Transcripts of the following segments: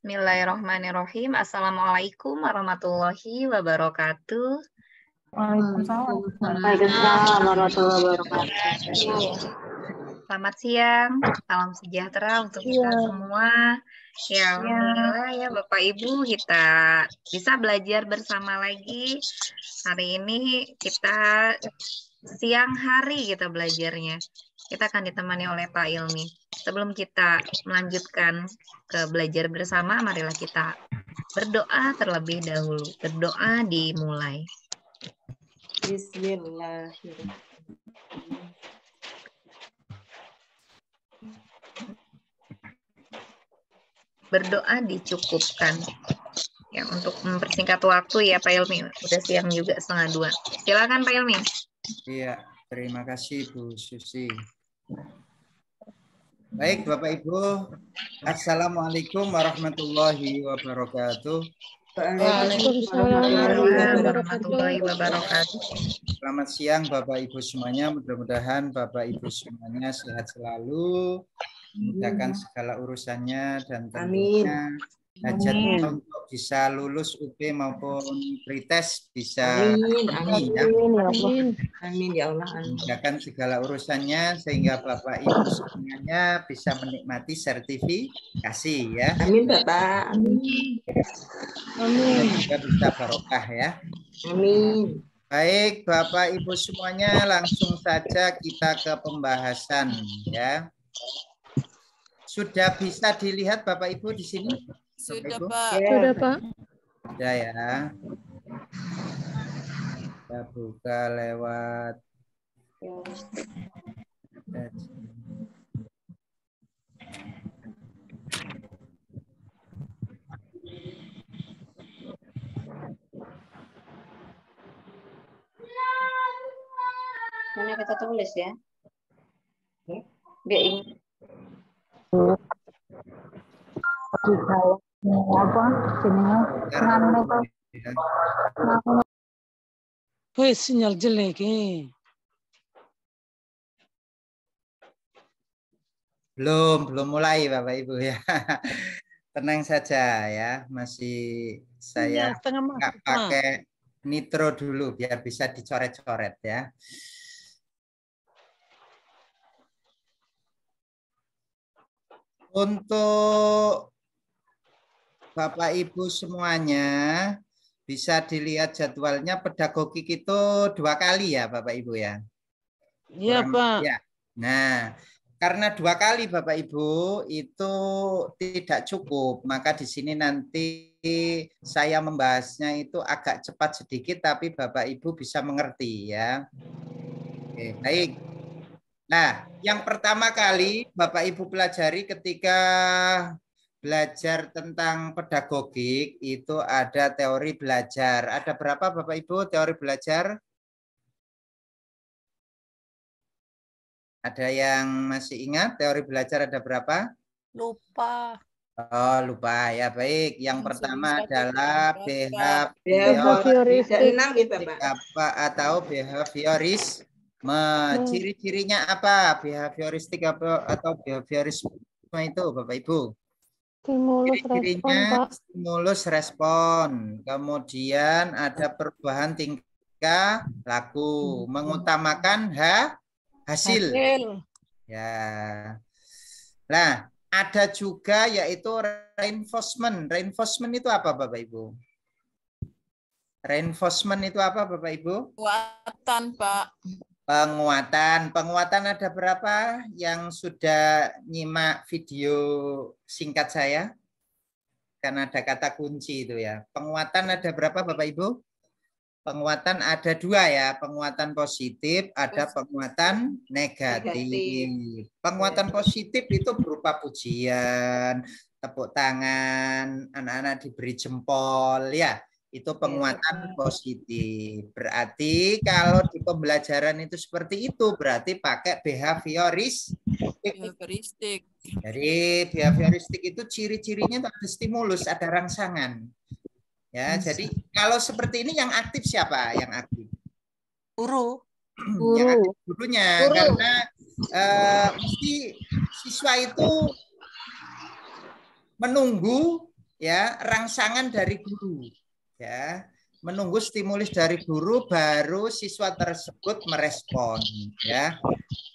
Bismillahirrahmanirrahim. Assalamualaikum warahmatullahi wabarakatuh. Waalaikumsalam warahmatullahi wabarakatuh. Selamat siang, salam sejahtera untuk kita semua. Ya, alhamdulillah ya Bapak Ibu, kita bisa belajar bersama lagi. Hari ini kita siang hari kita belajarnya. Kita akan ditemani oleh Pak Ilmi. Sebelum kita melanjutkan ke belajar bersama, marilah kita berdoa terlebih dahulu. Berdoa dimulai. Bismillahirrahmanirrahim. Berdoa dicukupkan. Ya, untuk mempersingkat waktu ya Pak Ilmi. Udah siang juga 1:30. Silakan Pak Ilmi. Iya, terima kasih Bu Susi. Baik Bapak Ibu, Assalamualaikum warahmatullahi wabarakatuh. Waalaikumsalam warahmatullahi wabarakatuh. Selamat siang Bapak Ibu semuanya, mudah-mudahan Bapak Ibu semuanya sehat selalu, memudahkan segala urusannya dan tentunya hajatnya untuk bisa lulus UP maupun pretest bisa terpenuhi ya. Amin ya Allah. Memudahkan segala urusannya sehingga Bapak Ibu semuanya bisa menikmati sertifikasi ya. Amin Bapak. Amin. Dan juga bisa barokah ya. Amin. Baik Bapak Ibu semuanya, langsung saja kita ke pembahasan ya. Sudah bisa dilihat Bapak Ibu di sini? Sudah Ibu? Pak. Sudah Pak. Sudah ya. Kita buka lewat Mana kita tulis ya? Biar ini. Apa sininya nganu apa? Woi, sinyal jelek eh. belum mulai Bapak Ibu ya. Tenang saja ya, masih saya nggak pakai nitro dulu biar bisa dicoret-coret ya. Untuk Bapak Ibu semuanya bisa dilihat jadwalnya pedagogik itu 2 kali ya Bapak Ibu ya. Iya Pak. Ya. Nah, karena 2 kali Bapak Ibu itu tidak cukup, maka di sini nanti saya membahasnya itu agak cepat sedikit tapi Bapak Ibu bisa mengerti ya. Oke, baik. Nah, yang pertama kali Bapak Ibu pelajari ketika belajar tentang pedagogik itu ada teori belajar. Ada berapa Bapak Ibu teori belajar? Ada yang masih ingat teori belajar ada berapa? Lupa. Oh, lupa ya. Baik, yang pertama adalah behavioristik atau behaviorisme. Ciri-cirinya apa? Behavioristik atau behaviorisme itu Bapak Ibu? Ciri-cirinya stimulus respon. Kemudian ada perubahan tingkah laku, mengutamakan hasil. Ya. Nah, ada juga yaitu reinforcement. Reinforcement itu apa Bapak Ibu? Reinforcement itu apa Bapak Ibu? Penguatan Pak. Penguatan. Penguatan ada berapa yang sudah nyimak video singkat saya? Karena ada kata kunci itu ya. Penguatan ada berapa Bapak Ibu? Penguatan ada 2 ya. Penguatan positif, ada penguatan negatif. Penguatan positif itu berupa pujian, tepuk tangan, anak-anak diberi jempol ya. Itu penguatan positif. Berarti kalau di pembelajaran itu seperti itu, berarti pakai behavioristik. Jadi behavioristik itu ciri-cirinya ada stimulus, ada rangsangan. Ya, jadi kalau seperti ini yang aktif siapa? Yang aktif? Guru. Yang aktif gurunya. Karena mesti siswa itu menunggu ya rangsangan dari guru. Ya, menunggu stimulus dari guru baru siswa tersebut merespon ya.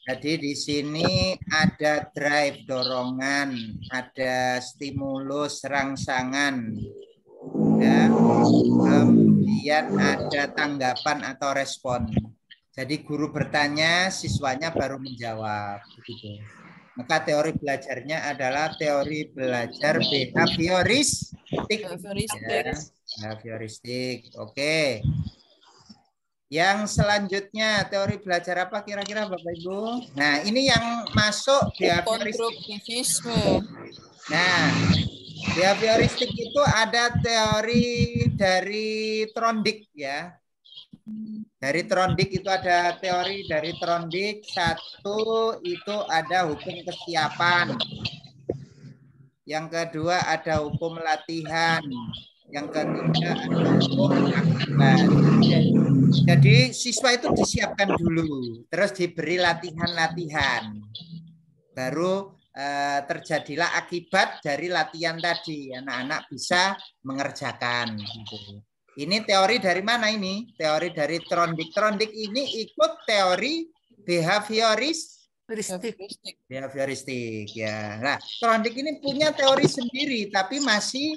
Jadi di sini ada drive dorongan, ada stimulus rangsangan ya. Kemudian ada tanggapan atau respon. Jadi guru bertanya, siswanya baru menjawab begitu. Maka teori belajarnya adalah teori belajar behavioristik. Ya, behavioristik. Oke. Yang selanjutnya teori belajar apa kira-kira Bapak Ibu? Nah, ini yang masuk behavioristik. Konstruktivisme. Nah, behavioristik itu ada teori dari Trondijk ya. Dari Trondijk itu ada teori dari Trondijk. Satu itu ada hukum kesiapan. Yang kedua ada hukum latihan. Yang ketiga ada hukum akibat. Jadi siswa itu disiapkan dulu, terus diberi latihan-latihan. Baru terjadilah akibat dari latihan tadi. Anak-anak bisa mengerjakan. Gitu. Ini teori dari mana ini? Teori dari Trondijk. Trondijk ini ikut teori behavioristik ya. Nah, Trondijk ini punya teori sendiri, tapi masih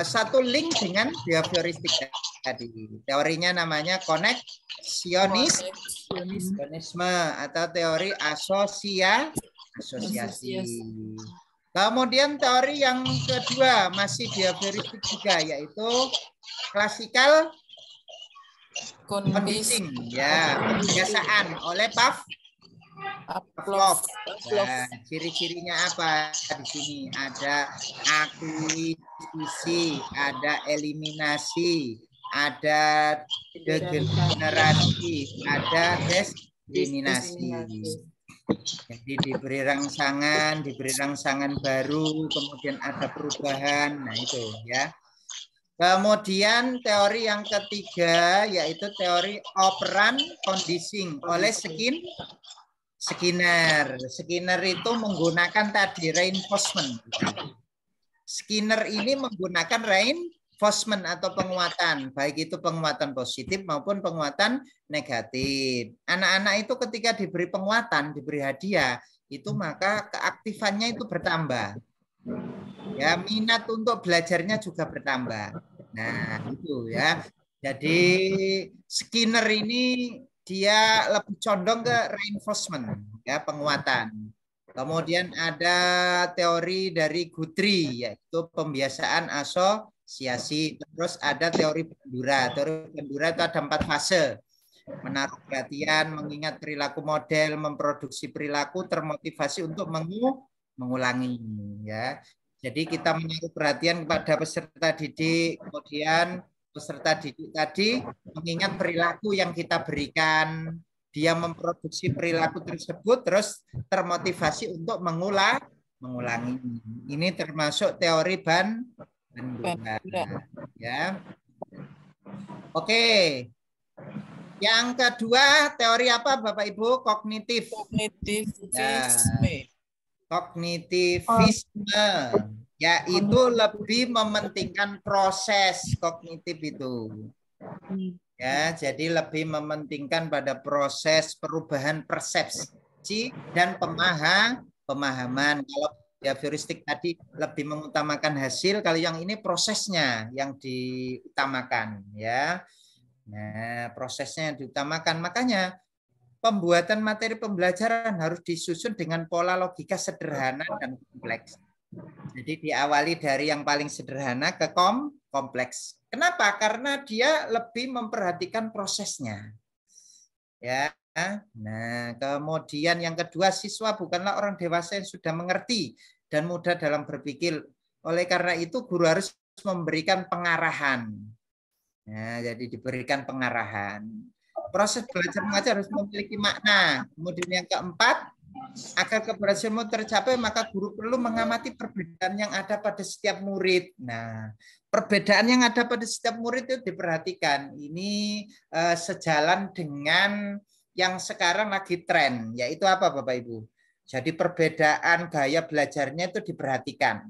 satu link dengan behavioristik tadi. Teorinya namanya koneksionisme atau teori asosiasi. Kemudian teori yang kedua masih behavioristik juga, yaitu klasikal conditioning ya, kebiasaan oleh Pavlov. Nah, ciri-cirinya apa di sini? Ada akuisisi, ada eliminasi, ada degenerasi, ada diskriminasi. Jadi diberi rangsangan baru, kemudian ada perubahan. Nah itu ya. Kemudian teori yang ketiga yaitu teori operant conditioning oleh Skinner. Skinner itu menggunakan tadi reinforcement. Skinner ini menggunakan reinforcement atau penguatan, baik itu penguatan positif maupun penguatan negatif. Anak-anak itu ketika diberi penguatan, diberi hadiah, itu maka keaktifannya itu bertambah. Ya, minat untuk belajarnya juga bertambah. Nah, itu ya. Jadi Skinner ini dia lebih condong ke reinforcement, ya, penguatan. Kemudian ada teori dari Guthrie, yaitu pembiasaan asosiasi. Terus ada teori Bandura. Teori Bandura itu ada 4 fase. Menaruh perhatian, mengingat perilaku model, memproduksi perilaku, termotivasi untuk mengulangi. Ya. Jadi kita menaruh perhatian kepada peserta didik, kemudian peserta didik tadi mengingat perilaku yang kita berikan, dia memproduksi perilaku tersebut, terus termotivasi untuk mengulangi. Ini termasuk teori Bandura. Ya. Oke. Yang kedua, teori apa Bapak Ibu? Kognitif. Kognitivisme. Kognitivisme, yaitu lebih mementingkan proses kognitif itu. Ya, jadi lebih mementingkan pada proses perubahan persepsi dan pemahaman. Kalau behavioristik tadi lebih mengutamakan hasil, kalau yang ini prosesnya yang diutamakan, ya. Nah, prosesnya yang diutamakan. Makanya pembuatan materi pembelajaran harus disusun dengan pola logika sederhana dan kompleks. Jadi diawali dari yang paling sederhana ke kompleks. Kenapa? Karena dia lebih memperhatikan prosesnya. Ya. Nah, kemudian yang kedua, siswa bukanlah orang dewasa yang sudah mengerti dan mudah dalam berpikir. Oleh karena itu, guru harus memberikan pengarahan. Nah, jadi diberikan pengarahan. Proses belajar mengajar harus memiliki makna. Kemudian yang keempat, agar keberhasilan tercapai, maka guru perlu mengamati perbedaan yang ada pada setiap murid. Nah, perbedaan yang ada pada setiap murid itu diperhatikan. Ini sejalan dengan yang sekarang lagi tren, yaitu apa Bapak Ibu? Jadi perbedaan gaya belajarnya itu diperhatikan.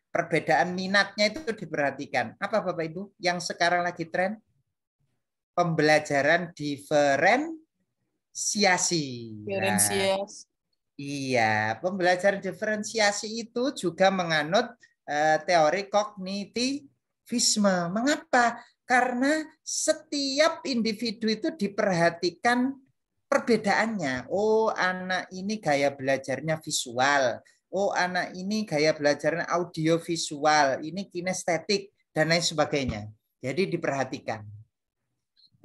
Perbedaan minatnya itu diperhatikan. Apa Bapak Ibu? Yang sekarang lagi tren? Pembelajaran diferensiasi. Diferensiasi. Iya, pembelajaran diferensiasi itu juga menganut teori kognitivisme. Mengapa? Karena setiap individu itu diperhatikan perbedaannya. Oh, anak ini gaya belajarnya visual. Oh, anak ini gaya belajarnya audio visual. Ini kinestetik dan lain sebagainya. Jadi diperhatikan.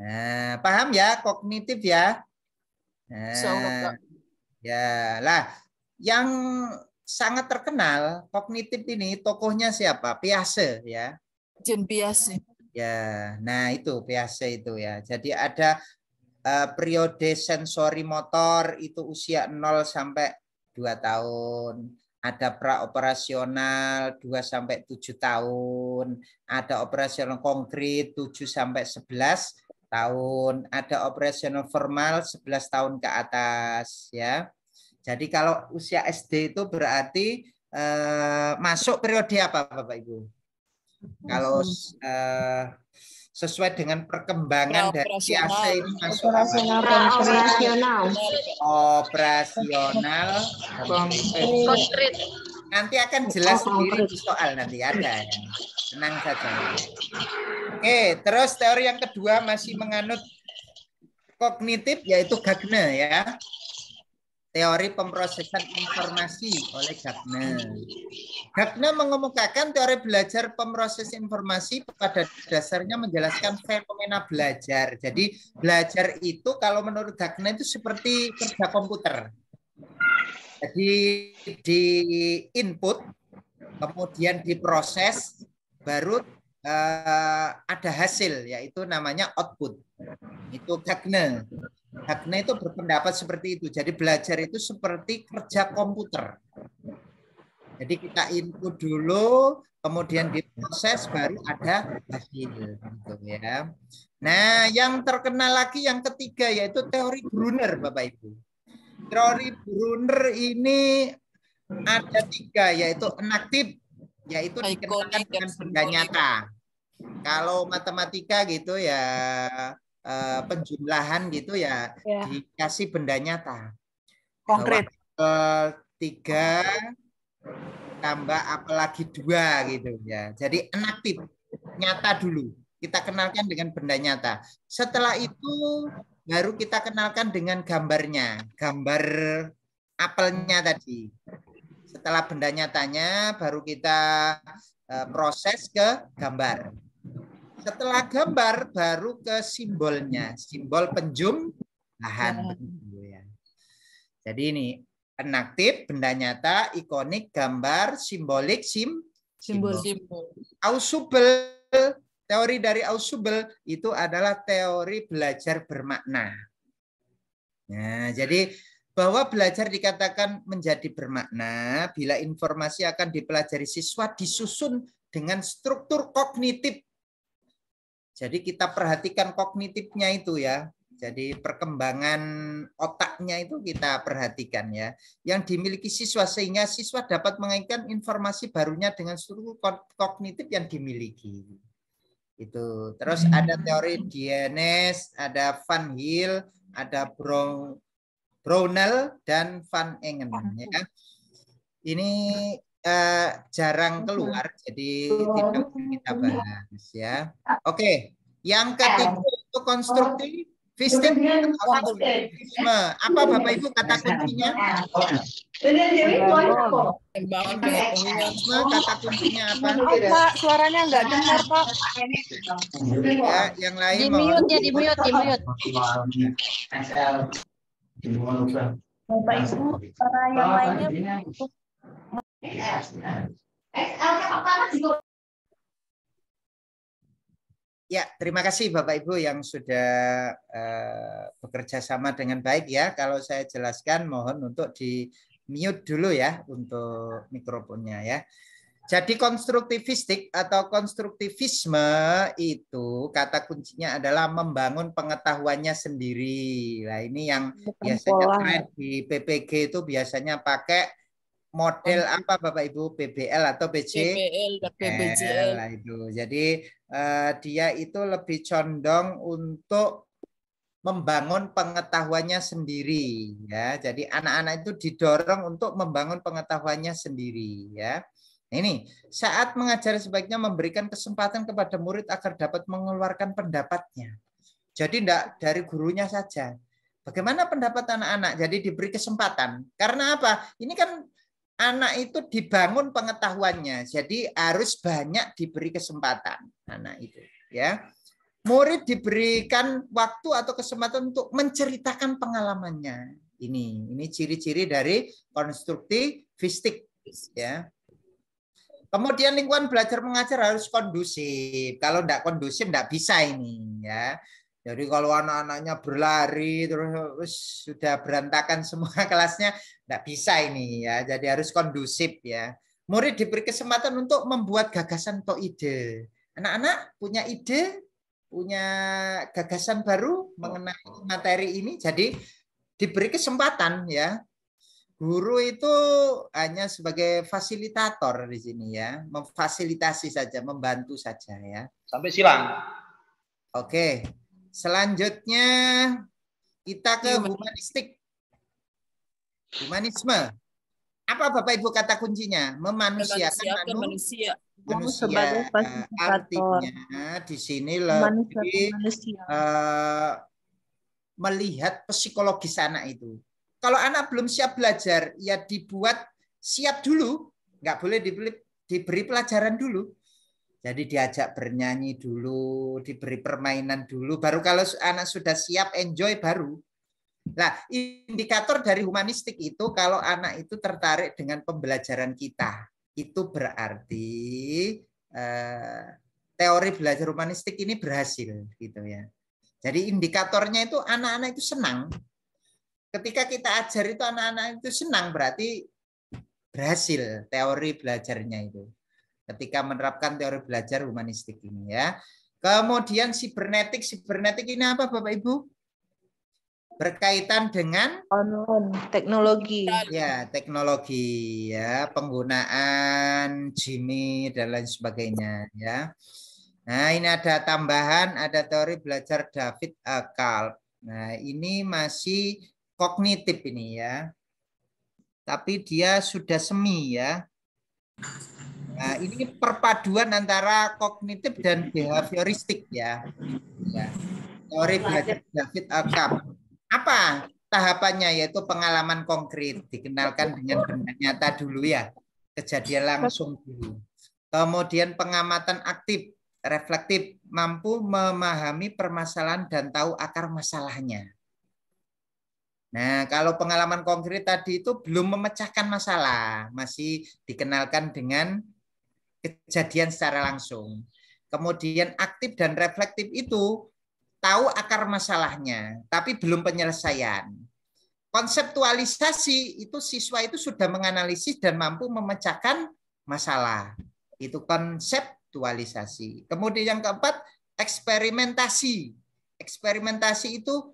Nah, paham ya kognitif ya? Nah, ya lah, yang sangat terkenal kognitif ini tokohnya siapa? Piaget ya. Jean Piaget. Ya, nah itu Piaget itu ya. Jadi ada periode sensori motor itu usia 0 sampai 2 tahun. Ada praoperasional 2 sampai 7 tahun. Ada operasional konkret 7 sampai 11 tahun. Ada operasional formal 11 tahun ke atas ya. Jadi kalau usia SD itu berarti masuk periode apa Bapak Ibu? Kalau sesuai dengan perkembangan dari Piaget ini masuk operasional konkret. Nanti akan jelas sendiri di soal nanti ada ya. Tenang saja. Oke, terus teori yang kedua masih menganut kognitif yaitu Gardner ya. Teori pemrosesan informasi oleh Gardner. Gardner mengemukakan teori belajar pemrosesan informasi pada dasarnya menjelaskan fenomena belajar. Jadi belajar itu kalau menurut Gardner itu seperti kerja komputer. Jadi di input, kemudian diproses, baru ada hasil, yaitu namanya output. Itu Gardner. Gardner itu berpendapat seperti itu. Jadi belajar itu seperti kerja komputer. Jadi kita input dulu, kemudian diproses, baru ada hasil. Gitu ya. Nah, yang terkenal lagi yang ketiga yaitu teori Brunner, Bapak Ibu. Teori Brunner ini ada 3, yaitu enaktif, yaitu dikenalkan dengan benda nyata. Kalau matematika gitu ya penjumlahan gitu ya, dikasih benda nyata. Konkret. 3 tambah apalagi 2 gitu ya. Jadi enaktif, nyata dulu. Kita kenalkan dengan benda nyata. Setelah itu baru kita kenalkan dengan gambarnya. Gambar apelnya tadi. Setelah benda nyatanya baru kita proses ke gambar. Setelah gambar baru ke simbolnya, simbol penjumlahan. Jadi ini enaktif, benda nyata, ikonik, gambar, simbolik, simbol. Ausubel, teori dari Ausubel itu adalah teori belajar bermakna. Nah, jadi bahwa belajar dikatakan menjadi bermakna bila informasi akan dipelajari siswa disusun dengan struktur kognitif. Jadi kita perhatikan kognitifnya itu ya. Jadi perkembangan otaknya itu kita perhatikan ya. Yang dimiliki siswa sehingga siswa dapat mengaitkan informasi barunya dengan struktur kognitif yang dimiliki. Itu. Terus ada teori Dienes, ada Van Hill, ada Brownell dan Van Engen ya. Ini jarang keluar, jadi tidak kita bahas ya. Oke, yang ketiga itu konstruktivisme. Apa Bapak Ibu kata kuncinya? Kata kuncinya apa? Pak, suaranya nggak dengar Pak. Ya, yang lain Di mute. Bapak Ibu, para yang lainnya. Ya, terima kasih Bapak Ibu yang sudah bekerja sama dengan baik ya. Kalau saya jelaskan mohon untuk di mute dulu ya untuk mikrofonnya ya. Jadi konstruktivistik atau konstruktivisme itu kata kuncinya adalah membangun pengetahuannya sendiri. Nah, ini yang biasanya tren di PPG itu biasanya pakai model apa Bapak Ibu? PBL atau PBL dan PBJL. Lah itu. Jadi dia itu lebih condong untuk membangun pengetahuannya sendiri ya. Jadi anak-anak itu didorong untuk membangun pengetahuannya sendiri ya. Ini saat mengajar sebaiknya memberikan kesempatan kepada murid agar dapat mengeluarkan pendapatnya. Jadi tidak dari gurunya saja. Bagaimana pendapat anak-anak? Jadi diberi kesempatan. Karena apa? Ini kan anak itu dibangun pengetahuannya. Jadi harus banyak diberi kesempatan anak itu ya. Murid diberikan waktu atau kesempatan untuk menceritakan pengalamannya. Ini ciri-ciri dari konstruktivistik ya. Kemudian lingkungan belajar mengajar harus kondusif. Kalau tidak kondusif tidak bisa ini ya. Jadi kalau anak-anaknya berlari terus sudah berantakan semua kelasnya tidak bisa ini ya. Jadi harus kondusif ya. Murid diberi kesempatan untuk membuat gagasan atau ide. Anak-anak punya ide, punya gagasan baru mengenai materi ini, jadi diberi kesempatan ya. Guru itu hanya sebagai fasilitator di sini ya, memfasilitasi saja, membantu saja ya. Sampai silang. Oke, selanjutnya kita ke humanistik. Humanisme. Apa Bapak Ibu kata kuncinya? Memanusiakan manusia. Sebagai fasilitator. Artinya di sini lebih melihat psikologis anak itu. Kalau anak belum siap belajar, ya dibuat siap dulu. Nggak boleh diberi pelajaran dulu. Jadi diajak bernyanyi dulu, diberi permainan dulu. Baru kalau anak sudah siap, enjoy baru. Nah, indikator dari humanistik itu kalau anak itu tertarik dengan pembelajaran kita. Itu berarti teori belajar humanistik ini berhasil gitu ya. Jadi indikatornya itu anak-anak itu senang. Ketika kita ajar itu anak-anak itu senang berarti berhasil teori belajarnya itu. Ketika menerapkan teori belajar humanistik ini ya. Kemudian sibernetik ini apa Bapak Ibu? Berkaitan dengan online teknologi. Ya, teknologi ya, penggunaan Jimmy dan lain sebagainya ya. Nah, ini ada tambahan, ada teori belajar David Kalb. Nah, ini masih kognitif ini ya. Tapi dia sudah semi ya. Nah, ini perpaduan antara kognitif dan behavioristik ya. Teori belajar David Kalb. Apa tahapannya? Yaitu pengalaman konkret, dikenalkan dengan benda nyata dulu ya, kejadian langsung dulu. Kemudian pengamatan aktif, reflektif, mampu memahami permasalahan dan tahu akar masalahnya. Nah, kalau pengalaman konkret tadi itu belum memecahkan masalah, masih dikenalkan dengan kejadian secara langsung. Kemudian aktif dan reflektif itu tahu akar masalahnya, tapi belum penyelesaian. Konseptualisasi itu siswa itu sudah menganalisis dan mampu memecahkan masalah. Itu konseptualisasi. Kemudian yang keempat, eksperimentasi. Eksperimentasi itu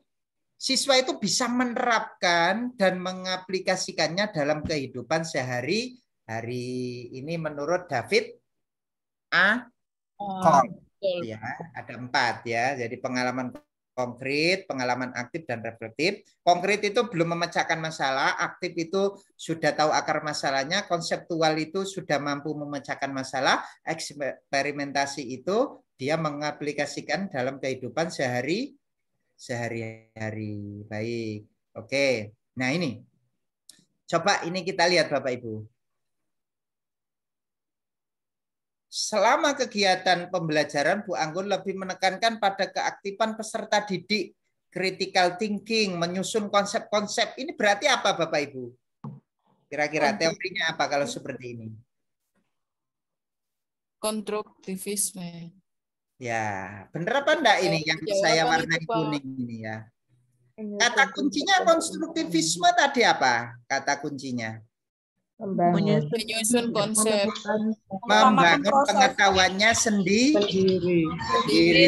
siswa itu bisa menerapkan dan mengaplikasikannya dalam kehidupan sehari-hari. Ini menurut David Kalb. Ya, ada 4 ya. Jadi pengalaman konkret, pengalaman aktif dan reflektif. Konkret itu belum memecahkan masalah, aktif itu sudah tahu akar masalahnya, konseptual itu sudah mampu memecahkan masalah, eksperimentasi itu dia mengaplikasikan dalam kehidupan sehari-hari. Baik. Oke. Nah, ini. Coba ini kita lihat Bapak Ibu. Selama kegiatan pembelajaran, Bu Anggun lebih menekankan pada keaktifan peserta didik, critical thinking, menyusun konsep-konsep. Ini berarti apa Bapak Ibu? Kira-kira teorinya apa kalau seperti ini? Konstruktivisme. Ya, benar apa enggak ini yang saya warnai kuning ini ya? Kata kuncinya konstruktivisme tadi apa? Kata kuncinya? Menyusun konsep. Membangun pengetahuannya sendiri.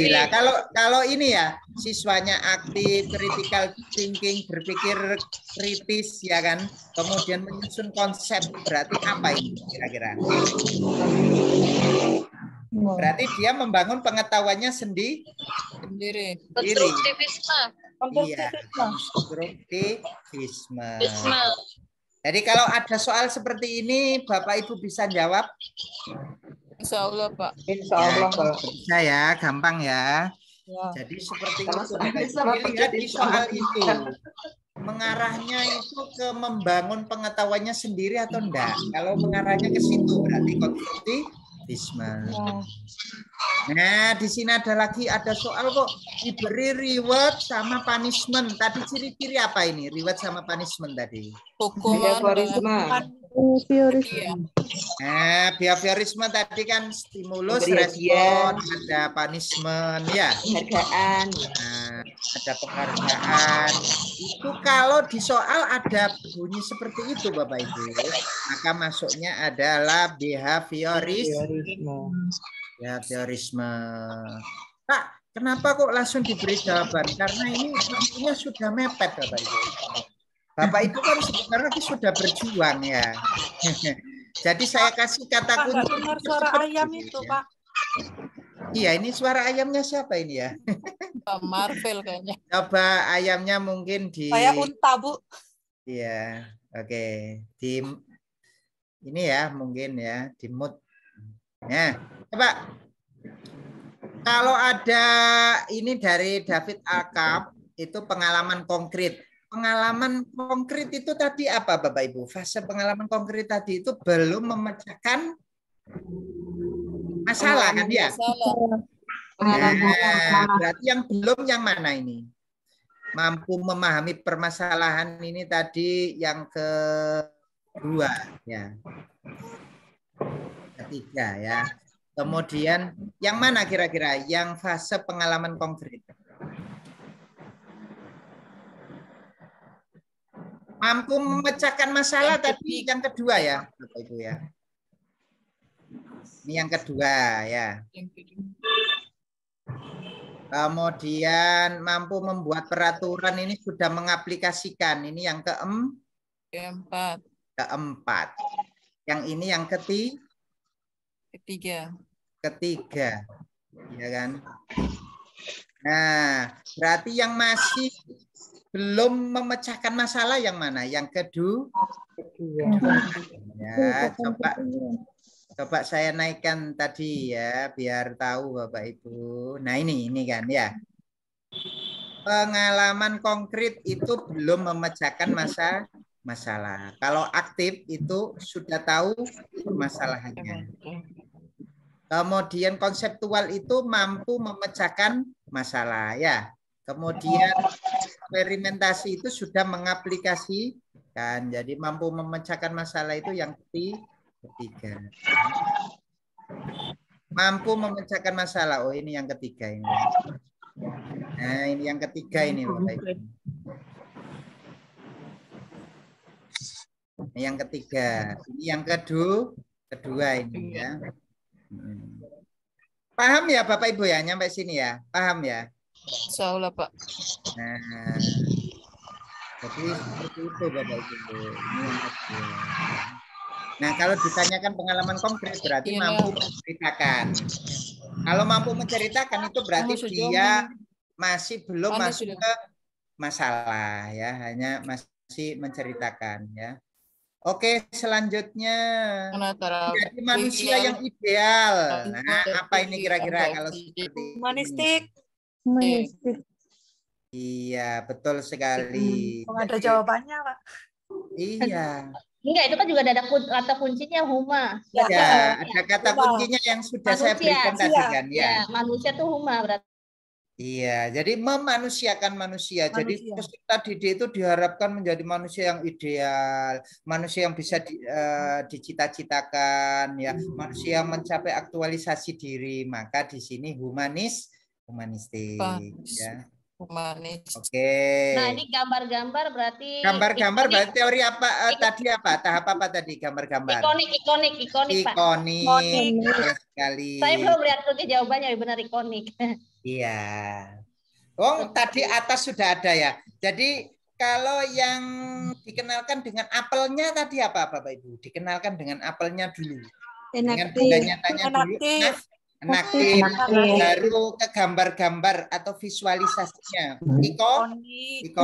Lah kalau ini ya siswanya aktif, critical thinking, berpikir kritis ya kan, kemudian menyusun konsep, berarti apa ini kira-kira? Berarti dia membangun pengetahuannya sendiri. Konstruktivisme. Iya, konstruktivisme. Jadi kalau ada soal seperti ini, Bapak Ibu bisa jawab? Insya Allah, Pak. Insya Allah, Pak. Bisa ya, gampang ya. Ya. Jadi seperti itu. Dilihat di soal itu. Mengarahnya itu ke membangun pengetahuannya sendiri atau enggak? Kalau mengarahnya ke situ berarti konstruktivisme. Nah, di sini ada soal kok diberi reward sama punishment. Tadi ciri-ciri apa ini? Reward sama punishment tadi. Behaviorisme. Nah, behaviorisme tadi kan stimulus, respon, ada punishment, ya. Penghargaan. Nah, ada penghargaan. Itu kalau di soal ada bunyi seperti itu, Bapak Ibu, maka masuknya adalah behaviorisme. Pak, kenapa kok langsung diberi jawaban? Karena ini tentunya sudah mepet, Bapak Ibu. Bapak Ibu kan sebenarnya sudah berjuang ya. Jadi saya kasih kata kunci. Dengar suara ayam itu, Pak. Iya, ini suara ayamnya siapa ini ya? Pak Marvel kayaknya. Coba ayamnya mungkin di. Saya unta, Bu. Iya, oke. Di ini ya mungkin ya di mute. Nah, coba kalau ada ini dari David Alkap itu pengalaman konkret. Pengalaman konkret itu tadi apa Bapak Ibu? Fase pengalaman konkret tadi itu belum memecahkan masalah kan ya? Nah, berarti yang belum yang mana ini? Mampu memahami permasalahan ini tadi yang kedua ya. Ketiga ya. Kemudian yang mana kira-kira yang fase pengalaman konkret? Mampu memecahkan masalah tadi yang kedua ya, Bapak Ibu ya. Ini yang kedua ya. Kemudian mampu membuat peraturan ini sudah mengaplikasikan. Ini yang keempat. Yang ini yang ketiga. Ya kan? Nah, berarti yang masih belum memecahkan masalah yang mana? Yang kedua. Ya, coba saya naikkan tadi ya, biar tahu Bapak Ibu. Nah ini kan ya. Pengalaman konkret itu belum memecahkan masalah. Kalau aktif itu sudah tahu permasalahannya. Kemudian konseptual itu mampu memecahkan masalah ya. Kemudian eksperimentasi itu sudah mengaplikasikan. Jadi mampu memecahkan masalah itu yang ketiga. Mampu memecahkan masalah. Oh ini yang ketiga ini. Nah ini yang ketiga ini Bapak Ibu. Yang ketiga. Ini yang kedua ini ya. Paham ya Bapak Ibu ya nyampe sini ya? Paham ya? Insya Allah Pak. Nah, jadi seperti itu Bapak Ibu. Ini yang kedua. Nah, kalau ditanyakan pengalaman konkret berarti mampu menceritakan. Kalau mampu menceritakan itu berarti dia masih belum masuk ke masalah ya, hanya masih menceritakan ya. Oke, selanjutnya jadi manusia yang ideal. Nah, apa ini kira-kira kalau seperti humanistik? Iya, betul sekali. Ada jawabannya, Pak. Iya. Enggak, itu kan juga ada kata kuncinya huma. Ya, ada kata kuncinya yang sudah saya berikan tadi kan ya. Manusia tuh huma berarti. Iya, jadi memanusiakan manusia. Jadi peserta didik itu diharapkan menjadi manusia yang ideal, manusia yang bisa dicita-citakan, ya, manusia yang mencapai aktualisasi diri. Maka di sini humanistik, ya. Humanis. Oke. Nah, ini gambar-gambar berarti Gambar-gambar ikonik, berarti teori apa tadi apa? Tahap apa tadi gambar-gambar? ikonik, Pak. Ikonik. Betul sekali. Saya belum lihat tuh jawabannya benar ikonik. Iya. Oh, tadi atas sudah ada ya. Jadi kalau yang dikenalkan dengan apelnya tadi apa Bapak Ibu? Dikenalkan dengan apelnya dulu. Dengan benda nyatanya dulu. Nah, Enaktif, baru ke gambar-gambar atau visualisasinya. Ikonik,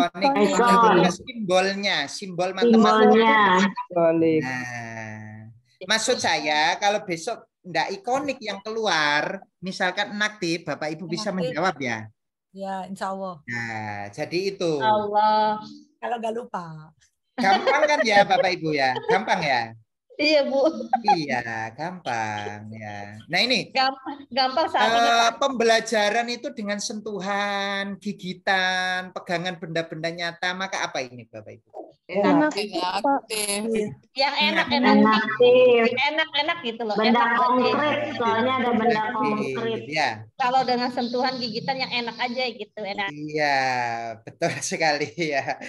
simbolnya, simbol matematika. Nah, maksud saya kalau besok enggak ikonik yang keluar, misalkan enaktif, Bapak Ibu bisa menjawab ya. Ya, insya Allah. Nah, jadi itu. Allah. Kalau nggak lupa. Gampang kan ya Bapak Ibu ya? Gampang ya? Iya, Bu. Iya, gampang ya. Nah ini Gampang saat ini, Pak. pembelajaran itu dengan sentuhan, gigitan, pegangan benda-benda nyata, maka apa ini Bapak Ibu? Inaktif. Yang enak gitu loh. Benda Enak konkret, soalnya ada benda konkret. Ya. Kalau dengan sentuhan gigitan yang enak aja gitu, enak. Iya, betul sekali ya.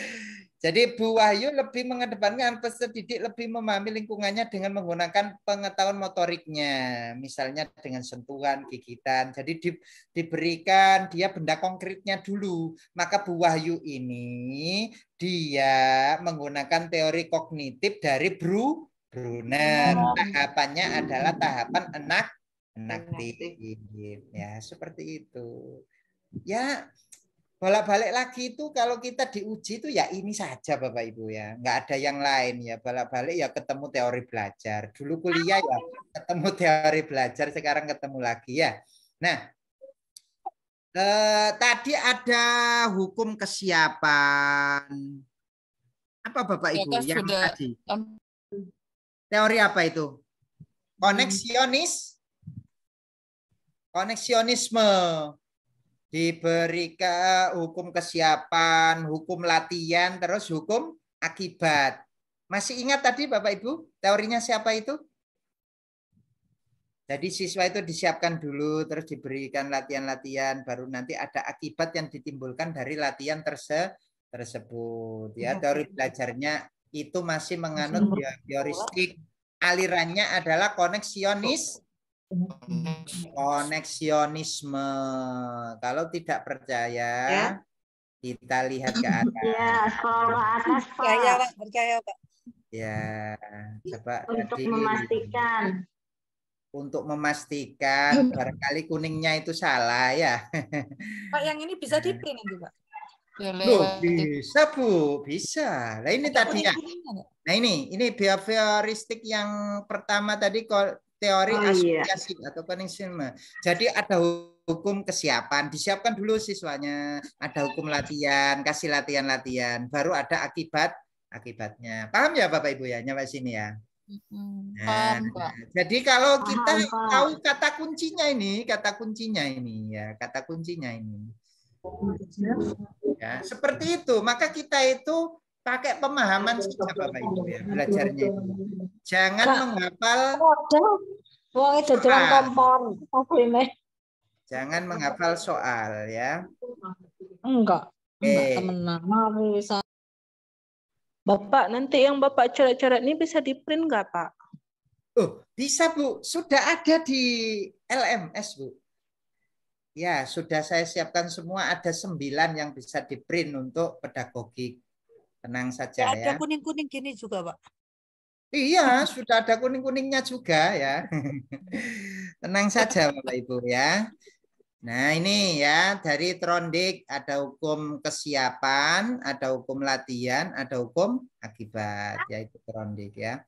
Jadi Bu Wahyu lebih mengedepankan peserta didik lebih memahami lingkungannya dengan menggunakan pengetahuan motoriknya, misalnya dengan sentuhan, gigitan. Jadi diberikan dia benda konkretnya dulu. Maka Bu Wahyu ini dia menggunakan teori kognitif dari Brunner. Tahapannya adalah tahapan enaktif. Ya, seperti itu. Ya. Bolak-balik lagi itu kalau kita diuji itu ya ini saja Bapak Ibu ya. Nggak ada yang lain ya. Bolak-balik ya ketemu teori belajar. Dulu kuliah ya ketemu teori belajar, sekarang ketemu lagi ya. Nah, tadi ada hukum kesiapan. Apa Bapak Ibu yang tadi? Teori apa itu? Koneksionisme. Diberikan hukum kesiapan, hukum latihan, terus hukum akibat. Masih ingat tadi Bapak Ibu teorinya siapa itu? Jadi siswa itu disiapkan dulu, terus diberikan latihan-latihan, baru nanti ada akibat yang ditimbulkan dari latihan tersebut. Ya, teori belajarnya itu masih menganut behavioristik. Alirannya adalah koneksionisme. Kalau tidak percaya, kita lihat ke atas. Ya, scroll ke atas, Pak. Percaya, Pak. Percaya, Pak. Ya, coba Untuk tadi. memastikan. Untuk memastikan, barangkali kuningnya itu salah ya. Pak, yang ini bisa di-print nanti, Pak. Loh, bisa Bu, bisa. Nah ini tadi ya. Nah ini behavioristik yang pertama tadi teori asosiasi atau koneksione. Jadi ada hukum kesiapan, disiapkan dulu siswanya. Ada hukum latihan, kasih latihan-latihan. Baru ada akibatnya. Paham ya Bapak Ibu ya? Nyampe sini ya. Nah, jadi kalau kita tahu kata kuncinya ini ya, kata kuncinya ini. Ya, seperti itu. Maka kita itu pakai pemahaman saja Bapak Ibu ya, belajarnya itu. Jangan menghafal Jangan menghafal soal ya. Enggak temenan. Bapak, nanti yang Bapak coret-coret ini bisa di-print nggak, Pak? Oh, bisa, Bu. Sudah ada di LMS, Bu. Ya, sudah saya siapkan semua. Ada 9 yang bisa di-print untuk pedagogik. Tenang saja ya. Ada kuning-kuning gini juga, Pak. Iya, sudah ada kuning-kuningnya juga ya. Tenang saja, Bapak Ibu ya. Nah ini ya dari Trondik ada hukum kesiapan, ada hukum latihan, ada hukum akibat, yaitu Trondik ya.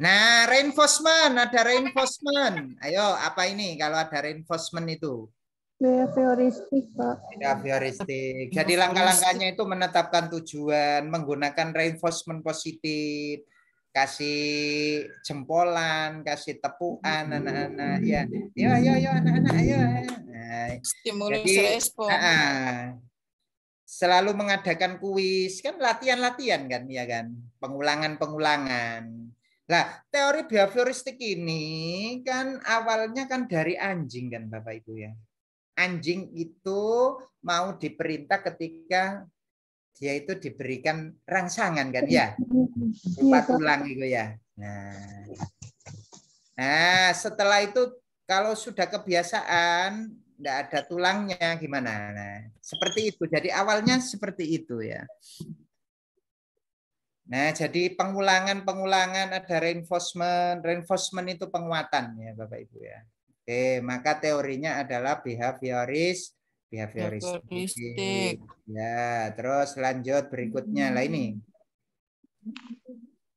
Nah reinforcement, ada reinforcement. Ayo apa ini kalau ada reinforcement itu? Behavioristik Pak. Behavioristik. Jadi langkah-langkahnya itu menetapkan tujuan, menggunakan reinforcement positif. Kasih jempolan, kasih tepukan anak-anak ya. Yo anak-anak ayo. Nah, stimulus respon. Selalu mengadakan kuis kan latihan-latihan kan ya kan, pengulangan-pengulangan. Nah, teori behavioristik ini kan awalnya kan dari anjing kan Bapak Ibu ya. anjing itu mau diperintah ketika dia itu diberikan rangsangan kan ya, berupa tulang itu ya. Nah, setelah itu kalau sudah kebiasaan tidak ada tulangnya gimana? Nah, seperti itu. Jadi awalnya seperti itu ya. Nah, jadi pengulangan ada reinforcement. Reinforcement itu penguatan ya Bapak Ibu ya. Oke, maka teorinya adalah behavioristik. Ya, terus lanjut berikutnya lah ini.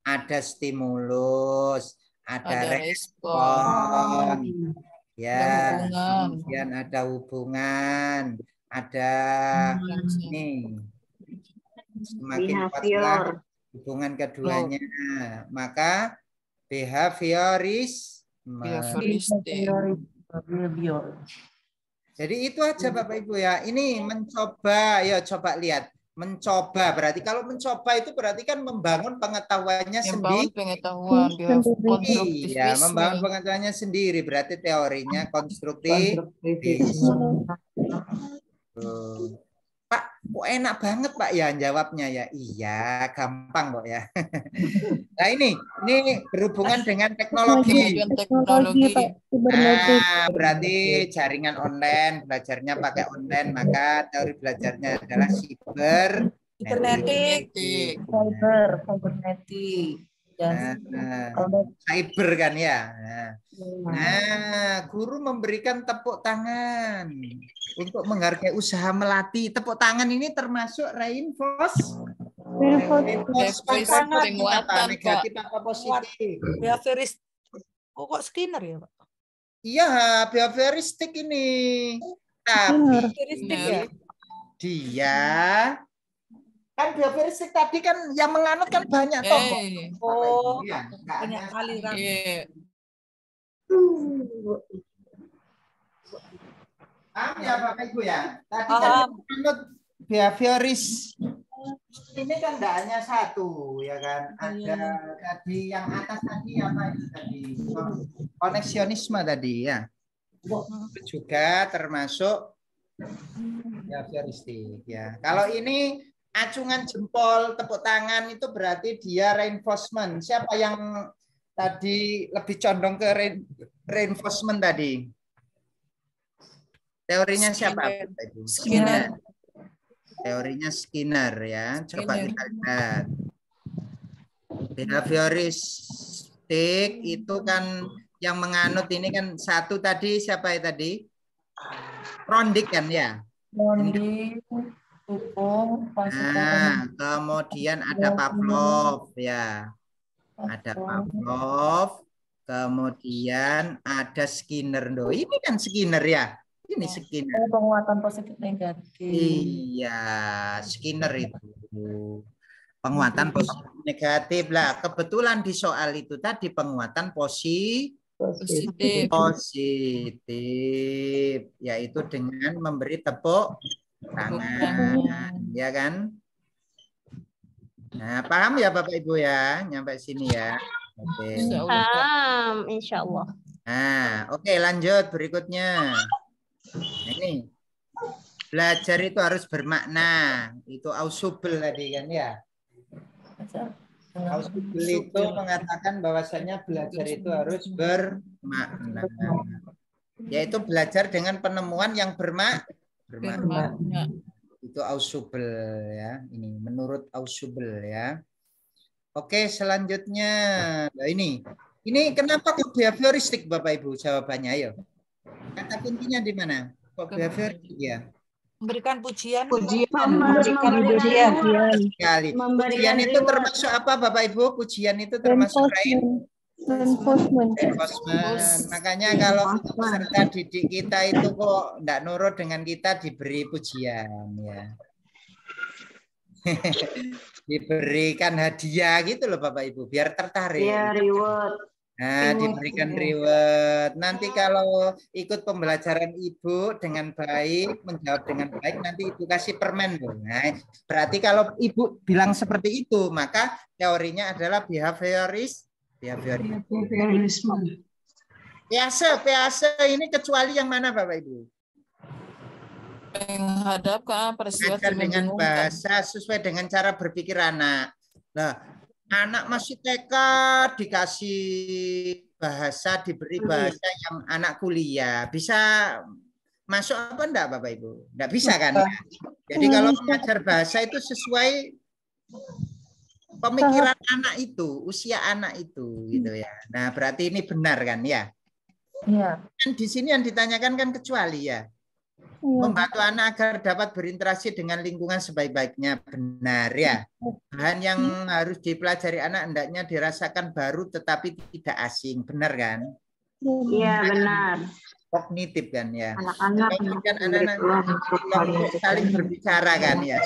Ada stimulus, ada respon. Ya, kemudian ada hubungan, ada ini. Semakin kuatlah hubungan keduanya, maka behavioristik. Jadi itu aja Bapak Ibu ya. Ini mencoba, ya coba lihat. Mencoba berarti kalau mencoba itu berarti kan membangun pengetahuannya sendiri. Iya, membangun pengetahuannya sendiri berarti teorinya konstruktif. Pak, kok enak banget Pak ya jawabnya ya. Iya, gampang kok ya. Nah ini berhubungan dengan teknologi. Nah, berarti jaringan online, belajarnya pakai online, maka teori belajarnya adalah cybernetik. Cyber kan ya. Nah, guru memberikan tepuk tangan untuk menghargai usaha melatih. Tepuk tangan ini termasuk reinforcement negatif apa positif? Behavioristik. Kok Skinner ya Pak? Iya, behavioristik ini. Tapi dia kan behavioristik tadi kan yang menganut kan banyak toh. Oh, banyak aliran. Paham ya Bapak Ibu ya? Tadi kan menganut behavioris ini kan tidak hanya satu ya kan. Ada tadi yang atas tadi apa itu tadi? Koneksionisme tadi ya. Juga termasuk behavioristik ya. Kalau ini acungan jempol, tepuk tangan itu berarti dia reinforcement. Siapa yang tadi lebih condong ke reinforcement tadi? Teorinya siapa? Skinner. Teorinya Skinner ya. Coba kita lihat. Behavioristik itu kan yang menganut ini kan satu tadi siapa ya tadi? Rondik kan ya? Rondik. Nah, kemudian ada Pavlov ya. Ada Pavlov, kemudian ada Skinner. Loh, ini kan Skinner ya. Ini Skinner. Penguatan positif negatif. Iya, Skinner itu. Penguatan positif negatif lah. Kebetulan di soal itu tadi penguatan positif, yaitu dengan memberi tepuk tangan, ya kan? Nah, paham ya Bapak Ibu ya, nyampe sini ya. Oke. Paham, insya Allah. Nah, oke lanjut berikutnya. Ini belajar itu harus bermakna. Itu Ausubel tadi kan ya. Ausubel itu mengatakan bahwasanya belajar itu harus bermakna. Yaitu belajar dengan penemuan yang bermakna. Itu Ausubel ya. Ini menurut Ausubel ya. Oke, selanjutnya. Nah, ini kenapa kok behavioristik Bapak Ibu jawabannya ayo. Kata kuncinya di mana? Kok behavioristik ya? Memberikan pujian. Memberikan pujian. Sekali. Pujian itu termasuk apa Bapak Ibu? Pujian itu termasuk reinforcement. Makanya kalau peserta didik kita itu kok enggak nurut dengan kita diberi pujian ya. Diberikan hadiah gitu loh Bapak Ibu biar tertarik. Ya, reward. Nah, diberikan reward. Nanti kalau ikut pembelajaran Ibu dengan baik, menjawab dengan baik, nanti Ibu kasih permen. Nah, berarti kalau Ibu bilang seperti itu, maka teorinya adalah behaviorisme. Biasa ini kecuali yang mana Bapak Ibu? Menghadapkan peristiwa Mengajar dengan membingungkan. bahasa sesuai dengan cara berpikir anak. Nah, anak masih TK dikasih bahasa, diberi bahasa yang anak kuliah. Bisa masuk apa enggak Bapak Ibu? Enggak bisa kan? Ya? Jadi kalau mengajar bahasa itu sesuai pemikiran anak itu, usia anak itu gitu ya. Nah, berarti ini benar kan ya? Iya. Kan di sini yang ditanyakan kan kecuali ya. Membantu anak agar dapat berinteraksi dengan lingkungan sebaik-baiknya. Benar ya. Bahan yang harus dipelajari anak hendaknya dirasakan baru tetapi tidak asing. Benar kan? Iya, benar. Kognitif kan ya. Anak-anak Kan anak-anak yang saling berbicara kan ya.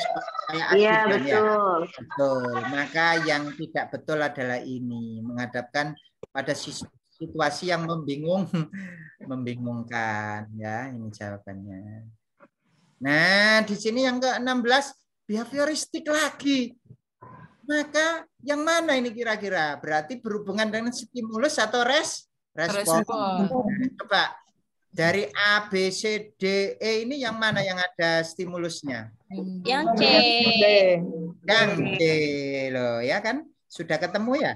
Iya, Kan, ya? betul. Betul. Maka yang tidak betul adalah ini. Menghadapkan pada situasi yang membingungkan ya, ini jawabannya. Nah, di sini yang ke-16 behavioristik lagi. Maka yang mana ini kira-kira? Berarti berhubungan dengan stimulus atau respon. Nah, coba dari A, B, C, D, E ini yang mana yang ada stimulusnya? Yang C. Yang C loh, ya kan? Sudah ketemu ya?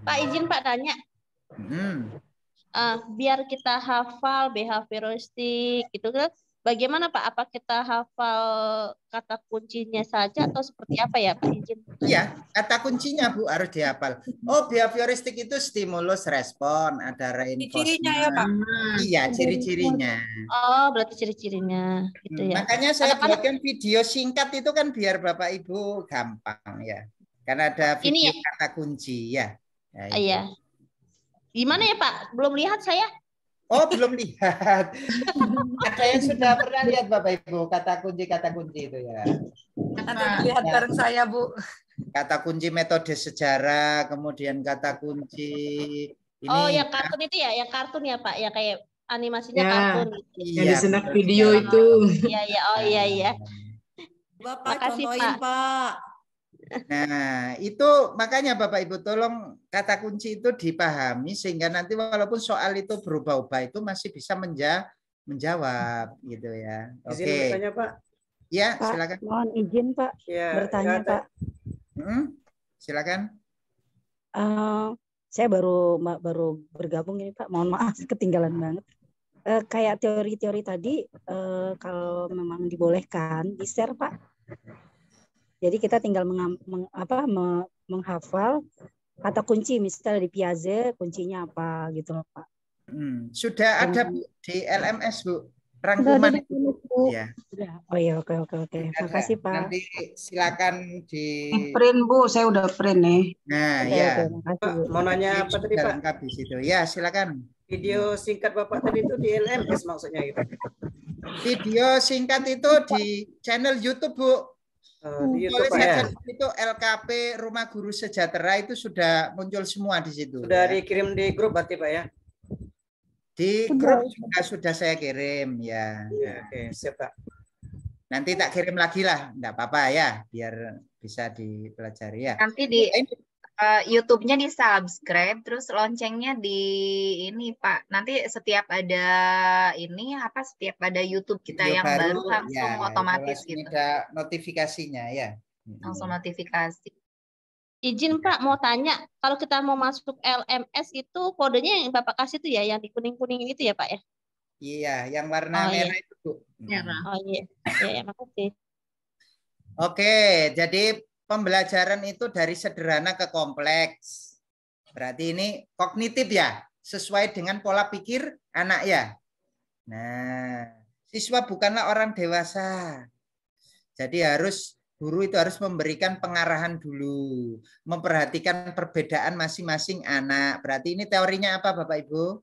Pak izin Pak tanya. Biar kita hafal behavioristik gitu kan, bagaimana Pak? Apa kita hafal kata kuncinya saja atau seperti apa ya Pak izin? Iya, kata kuncinya Bu harus dihafal. Oh, behavioristik itu stimulus respon, ada reinforcement. Cirinya ya Pak? Iya, ciri-cirinya. Oh, berarti ciri-cirinya gitu ya. Makanya saya buatkan video singkat itu kan biar Bapak Ibu gampang ya. Karena ada video kata kunci ya. Iya. Gimana ya Pak? Belum lihat saya. Oh, belum lihat. Ada yang sudah pernah lihat Bapak Ibu kata kunci itu ya. Nanti lihat bareng saya Bu. Kata kunci metode sejarah, kemudian kata kunci ini. Oh, yang kartun itu ya, yang kartun ya Pak, ya kayak animasinya kartun. Yang di snack video itu. Iya, iya, oh iya. Bapak makasih contohin Pak. Nah, itu makanya Bapak Ibu tolong kata kunci itu dipahami sehingga nanti walaupun soal itu berubah-ubah itu masih bisa menjawab gitu ya. Oke. Izin bertanya Pak. Ya, Pak, silakan. mohon izin Pak bertanya Pak. Silakan. Saya baru bergabung ini Pak. Mohon maaf ketinggalan banget. Kayak teori-teori tadi kalau memang dibolehkan di-share Pak. Jadi kita tinggal menghafal kata kunci, misalnya di Piaget kuncinya apa gitu loh Pak. Sudah ada Bu di LMS Bu, rangkuman itu. Ya. Oh iya, oke. Makasih Pak. Nanti silakan di print Bu, saya udah print nih. Nah, ya. Pak, mau nanya apa tadi Pak? Lengkap di situ. Ya, silakan. Video singkat Bapak tadi itu di LMS maksudnya gitu. Video singkat itu di channel YouTube Bu. Di YouTube, Pak, ya? Itu LKP Rumah Guru Sejahtera itu sudah muncul semua di situ. Sudah dikirim di grup berarti Pak ya? Di grup sudah saya kirim ya. Oke, siap Pak. Nanti tak kirim lagi lah, enggak apa-apa ya, biar bisa dipelajari ya. Nanti di YouTube-nya di subscribe, terus loncengnya di ini Pak. Nanti setiap ada YouTube kita video yang baru langsung otomatis gitu. Ada notifikasinya ya. Langsung notifikasi. Izin Pak mau tanya, kalau kita mau masuk LMS itu kodenya yang Bapak kasih itu ya, yang di kuning-kuning itu ya Pak ya? Iya, yang warna merah itu Bu. Oh iya, makasih. Oke, jadi pembelajaran itu dari sederhana ke kompleks. Berarti ini kognitif ya, sesuai dengan pola pikir anak ya. Nah, siswa bukanlah orang dewasa. Jadi guru itu harus memberikan pengarahan dulu, memperhatikan perbedaan masing-masing anak. Berarti ini teorinya apa Bapak Ibu?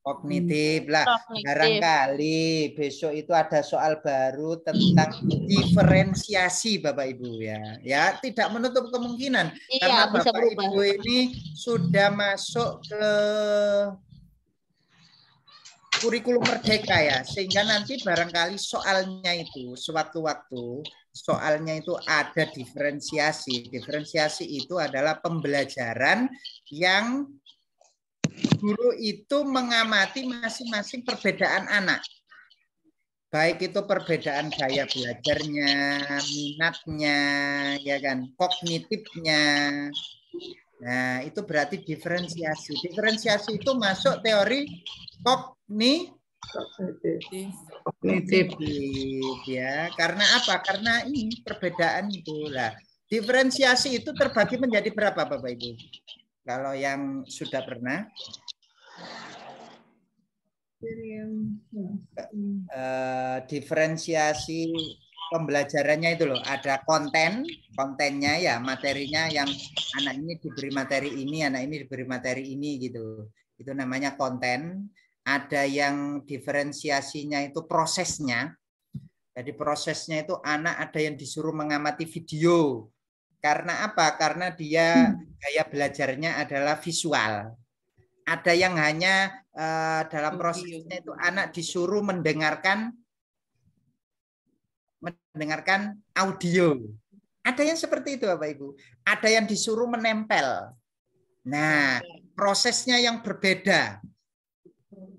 Kognitif lah. Barangkali besok itu ada soal baru tentang diferensiasi Bapak Ibu ya. Ya, tidak menutup kemungkinan karena Bapak Ibu ini sudah masuk ke kurikulum merdeka ya, sehingga nanti barangkali soalnya itu sewaktu-waktu soalnya itu ada diferensiasi. Diferensiasi itu adalah pembelajaran yang guru itu mengamati masing-masing perbedaan anak. Baik itu perbedaan gaya belajarnya, minatnya, ya kan, kognitifnya. Nah, itu berarti diferensiasi. Diferensiasi itu masuk teori kognitif ya. Karena apa? Karena ini perbedaan itu lah. Diferensiasi itu terbagi menjadi berapa, Bapak Ibu? Kalau yang sudah pernah diferensiasi pembelajarannya itu loh, ada kontennya ya, materinya yang anak ini diberi materi ini, anak ini diberi materi ini gitu. Itu namanya konten. Ada yang diferensiasinya itu prosesnya. Jadi prosesnya itu anak ada yang disuruh mengamati video. Karena apa? Karena dia gaya belajarnya adalah visual. Ada yang hanya dalam prosesnya itu anak disuruh mendengarkan audio. Ada yang seperti itu, Bapak Ibu. Ada yang disuruh menempel. Nah, prosesnya yang berbeda.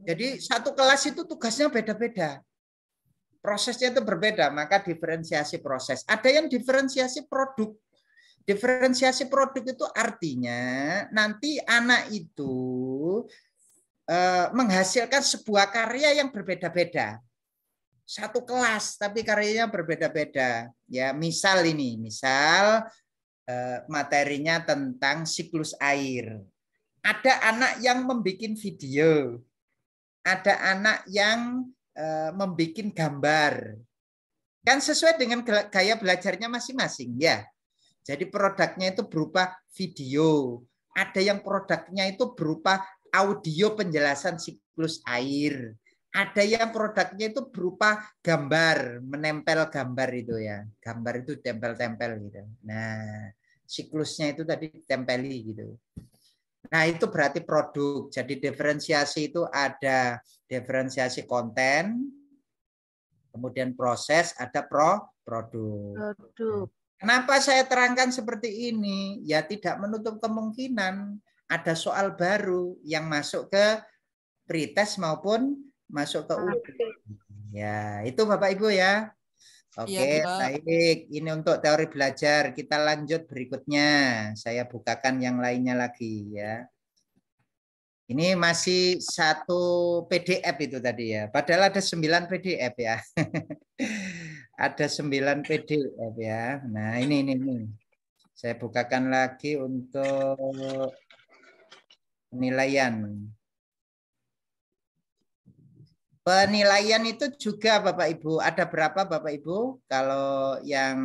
Jadi satu kelas itu tugasnya beda-beda. Prosesnya itu berbeda, maka diferensiasi proses. Ada yang diferensiasi produk. Diferensiasi produk itu artinya nanti anak itu menghasilkan sebuah karya yang berbeda-beda. Satu kelas tapi karyanya berbeda-beda. Ya, misal materinya tentang siklus air. Ada anak yang membuat video. Ada anak yang membuat gambar. Kan sesuai dengan gaya belajarnya masing-masing ya. Jadi produknya itu berupa video. Ada yang produknya itu berupa audio penjelasan siklus air. Ada yang produknya itu berupa gambar, menempel gambar itu ya. Gambar itu tempel-tempel gitu. Nah, siklusnya itu tadi ditempeli gitu. Nah, itu berarti produk. Jadi diferensiasi itu ada diferensiasi konten, kemudian proses, ada produk. Kenapa saya terangkan seperti ini? Ya tidak menutup kemungkinan ada soal baru yang masuk ke pretest maupun masuk ke ujian. Ya, itu Bapak Ibu ya. Oke, baik. Ini untuk teori belajar. Kita lanjut berikutnya. Saya bukakan yang lainnya lagi ya. Ini masih satu PDF itu tadi ya. Padahal ada 9 PDF ya. Ada 9 PDF ya. Nah, ini. Saya bukakan lagi untuk penilaian. Penilaian itu juga Bapak Ibu. Ada berapa Bapak Ibu? Kalau yang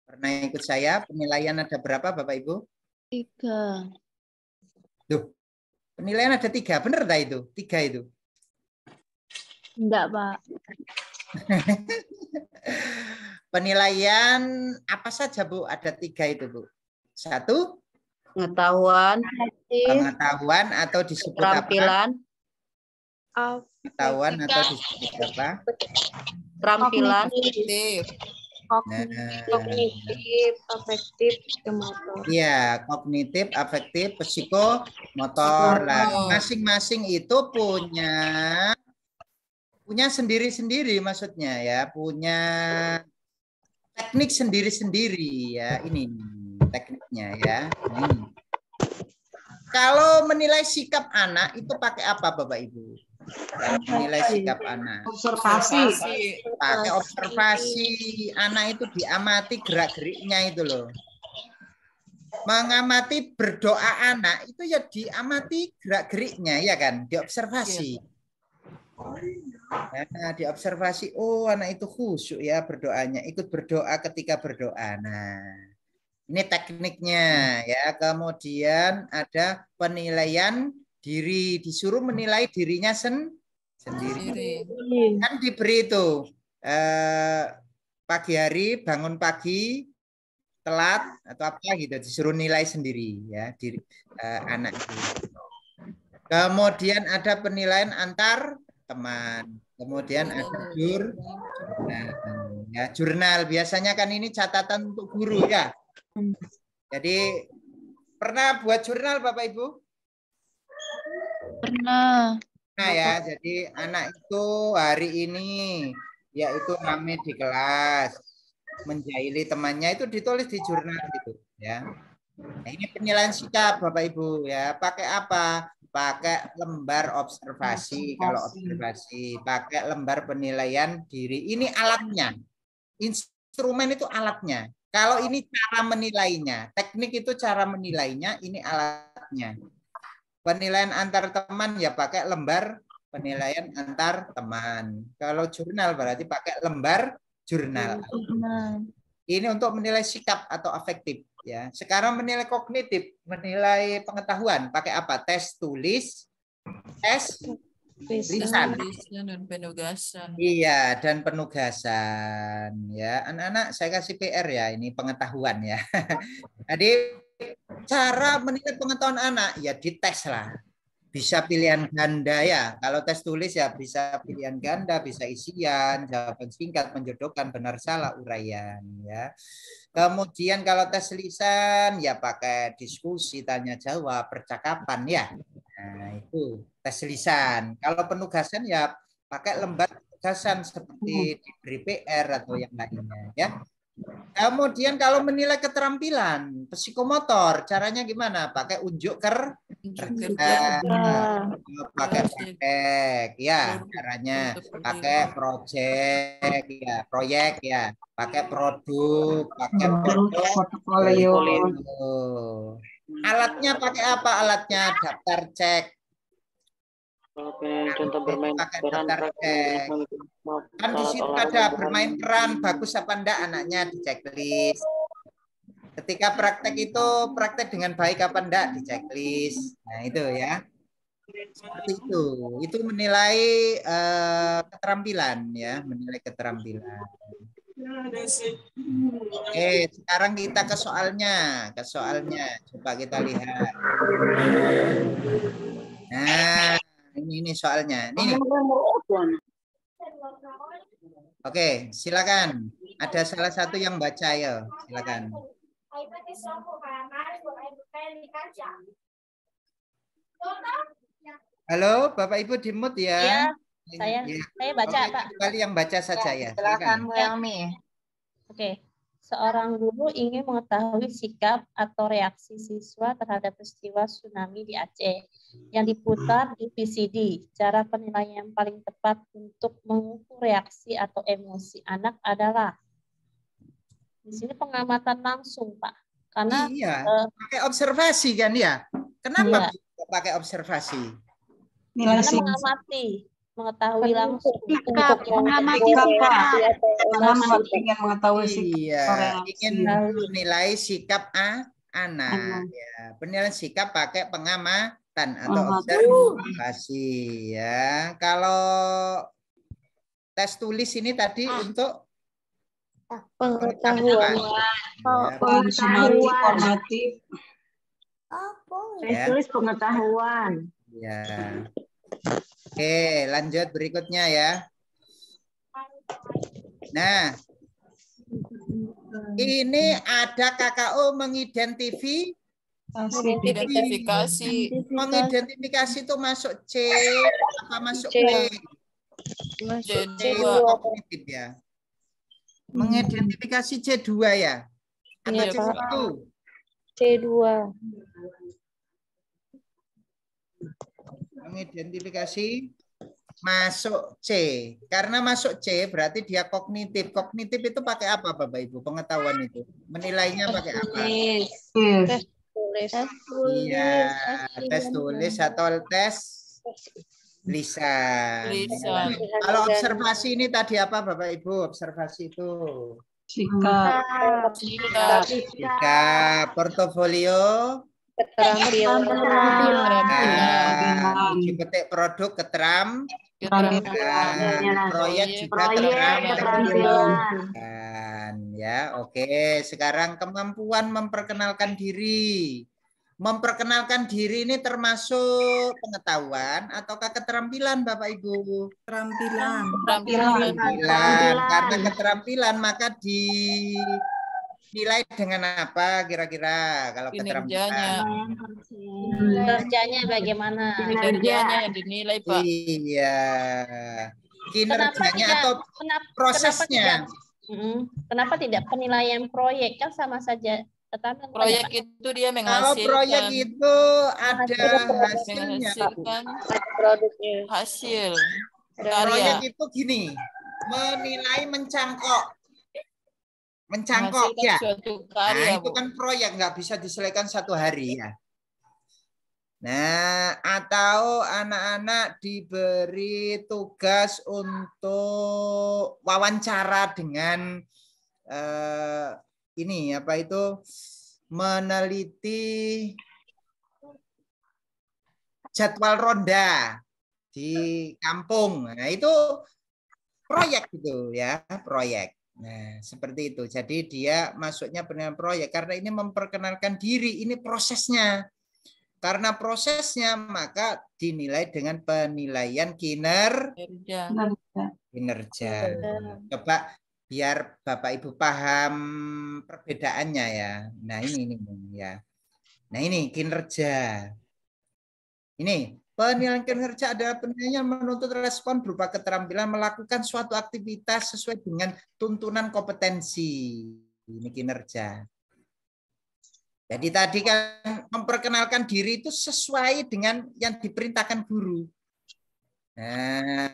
pernah ikut saya, penilaian ada berapa Bapak Ibu? 3. Duh, penilaian ada 3. Benar tak itu? 3 itu? Enggak, Pak. Penilaian apa saja Bu? Ada 3 itu Bu. 1, Pengetahuan. pengetahuan atau disebut Keterampilan. apa? Pengetahuan atau disebut apa? Keterampilan. Kognitif, afektif, psikomotor. Iya, kognitif, afektif, psikomotor. Lah, masing-masing itu punya sendiri-sendiri maksudnya ya, punya teknik sendiri-sendiri ya. Ini tekniknya ya. Ini. Kalau menilai sikap anak itu pakai apa Bapak Ibu? Kalau menilai sikap anak. Observasi. Pakai observasi. Anak itu diamati gerak-geriknya itu loh. Mengamati berdoa anak itu ya diamati gerak-geriknya ya kan, diobservasi. Nah, diobservasi, oh anak itu khusyuk ya berdoanya, ikut berdoa ketika berdoa. Nah, ini tekniknya ya. Kemudian ada penilaian diri, disuruh menilai dirinya sendiri. Kan diberi itu pagi hari bangun pagi telat atau apa gitu, disuruh nilai sendiri ya diri anak itu. Kemudian ada penilaian antar teman. Kemudian ada jurnal. Biasanya kan ini catatan untuk guru ya. Jadi pernah buat jurnal Bapak Ibu? Pernah. Nah ya, jadi anak itu hari ini yaitu rame di kelas, menjahili temannya, itu ditulis di jurnal gitu ya. Nah, ini penilaian sikap Bapak Ibu ya. Pakai apa? Pakai lembar observasi. Kalau observasi, pakai lembar penilaian diri. Ini alatnya. Instrumen itu alatnya. Kalau ini cara menilainya, teknik itu cara menilainya, ini alatnya. Penilaian antar teman ya pakai lembar penilaian antar teman. Kalau jurnal berarti pakai lembar jurnal. Ini untuk menilai sikap atau afektif ya. Sekarang menilai kognitif, menilai pengetahuan pakai apa? Tes tulis, tes lisan. Dan penugasan. Iya, dan penugasan ya. Anak-anak saya kasih PR ya, ini pengetahuan ya. Jadi cara menilai pengetahuan anak ya dites lah. Bisa pilihan ganda ya. Kalau tes tulis ya bisa pilihan ganda, bisa isian, jawaban singkat, menjodohkan, benar salah, uraian ya. Kemudian kalau tes lisan ya pakai diskusi, tanya jawab, percakapan ya. Nah, itu tes lisan. Kalau penugasan ya pakai lembar penugasan seperti diberi PR atau yang lainnya ya. Kemudian kalau menilai keterampilan psikomotor, caranya gimana? Pakai unjuk kerja, pakai praktek, ya caranya pakai proyek ya, pakai produk, pakai portofolio. Alatnya pakai apa? Alatnya daftar cek. Contoh bermain peran cek. Kan di situ ada bermain peran bagus apa enggak anaknya di checklist. Ketika praktek itu praktek dengan baik apa enggak di checklist. Nah itu ya. Seperti itu. Itu menilai keterampilan ya, menilai keterampilan. Oke, sekarang kita ke soalnya. Coba kita lihat. Nah, ini soalnya. Ini. Oke, silakan. Ada salah satu yang baca ya, silakan. Halo, Bapak Ibu di mute ya. Iya, saya baca, oke, Pak. Kembali yang baca saja ya. Silakan Bu Elmi. Oke. Seorang guru ingin mengetahui sikap atau reaksi siswa terhadap peristiwa tsunami di Aceh yang diputar di VCD. Cara penilaian yang paling tepat untuk mengukur reaksi atau emosi anak adalah di sini pengamatan langsung, Pak. Karena pakai observasi kan ya. Kenapa pakai observasi? Karena mengamati, mengetahui langsung. Sikap, mengamati ingin mengetahui sikap. Ingin menilai sikap anak. Ya. Penilaian sikap pakai pengamatan atau observasi ya. Kalau tes tulis ini tadi untuk pengetahuan. Formatif. Tes tulis pengetahuan. Ya. Oke, lanjut berikutnya ya. Nah, ini ada KKO mengidentifikasi. Mengidentifikasi itu masuk C apa masuk B? C2 kognitif ya. Mengidentifikasi C2 ya. Atau C1? C2. Mengidentifikasi masuk C. Karena masuk C berarti dia kognitif. Kognitif itu pakai apa Bapak Ibu? Pengetahuan itu. Menilainya pakai apa? Tes tulis. Iya, tes tulis atau tes lisan. Kalau observasi ini tadi apa Bapak Ibu? Observasi itu Sikap. Portofolio. Keterampilan. Petik produk proyek juga keterampilan. Ya, oke. Sekarang kemampuan memperkenalkan diri. Memperkenalkan diri ini termasuk pengetahuan ataukah keterampilan Bapak Ibu? Keterampilan. Karena keterampilan maka dinilai dengan apa kira-kira kalau Kinerjanya. keterampilan? Kerjanya bagaimana? Kinerjanya yang dinilai, Pak. Iya. Kenapa Kinerjanya tidak? atau Kenapa prosesnya? Kenapa tidak penilaian proyek, kan sama saja? Tetapi Proyek itu dia Kalau proyek menghasilkan. itu ada hasilnya. Menghasilkan Produknya. hasil Proyek karya. itu gini, menilai mencangkok Menghasilkan ya. suatu Nah karya, itu Bu. kan proyek, nggak bisa diselesaikan satu hari ya. Nah, atau anak-anak diberi tugas untuk wawancara dengan ini apa itu, meneliti jadwal ronda di kampung. Nah, itu proyek gitu ya, proyek. Nah, seperti itu. Jadi dia masuknya penilaian proyek karena ini memperkenalkan diri, ini prosesnya. Karena prosesnya maka dinilai dengan penilaian kinerja. Coba biar Bapak Ibu paham perbedaannya ya. Nah, ini ya. Nah, ini kinerja. Ini penilaian kinerja adalah penilaian yang menuntut respon berupa keterampilan melakukan suatu aktivitas sesuai dengan tuntunan kompetensi. Ini kinerja. Jadi tadi kan memperkenalkan diri itu sesuai dengan yang diperintahkan guru. Nah,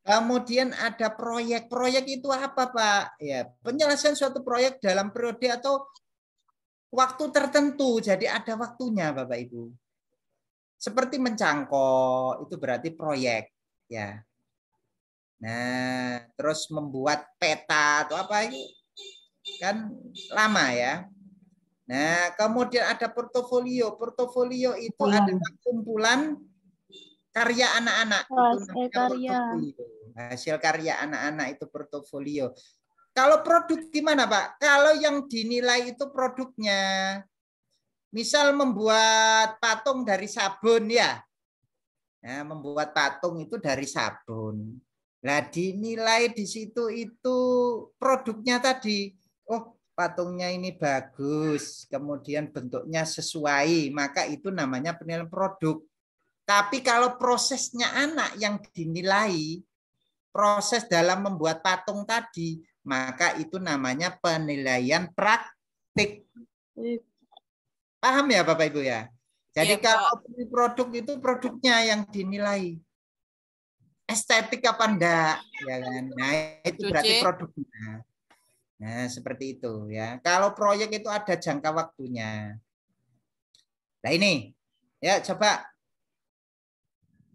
kemudian ada proyek. Proyek itu apa, Pak? Ya, penyelesaian suatu proyek dalam periode atau waktu tertentu. Jadi ada waktunya, Bapak Ibu. Seperti mencangkok, itu berarti proyek, ya. Nah, terus membuat peta atau apa itu kan lama ya. Nah, kemudian ada portofolio. Portofolio itu adalah kumpulan karya anak-anak. Hasil karya anak-anak itu portofolio. Kalau produk gimana, Pak? Kalau yang dinilai itu produknya. Misal membuat patung dari sabun ya. Nah, membuat patung itu dari sabun. Nah, dinilai di situ itu produknya tadi. Oh, patungnya ini bagus, kemudian bentuknya sesuai, maka itu namanya penilaian produk. Tapi kalau prosesnya anak yang dinilai, proses dalam membuat patung tadi, maka itu namanya penilaian praktik. Paham ya Bapak Ibu ya? Jadi ya, kalau produk itu produknya yang dinilai. Estetik apa enggak? Ya kan? Nah, itu berarti produknya. Nah, seperti itu ya. Kalau proyek itu ada jangka waktunya. Nah, ini ya coba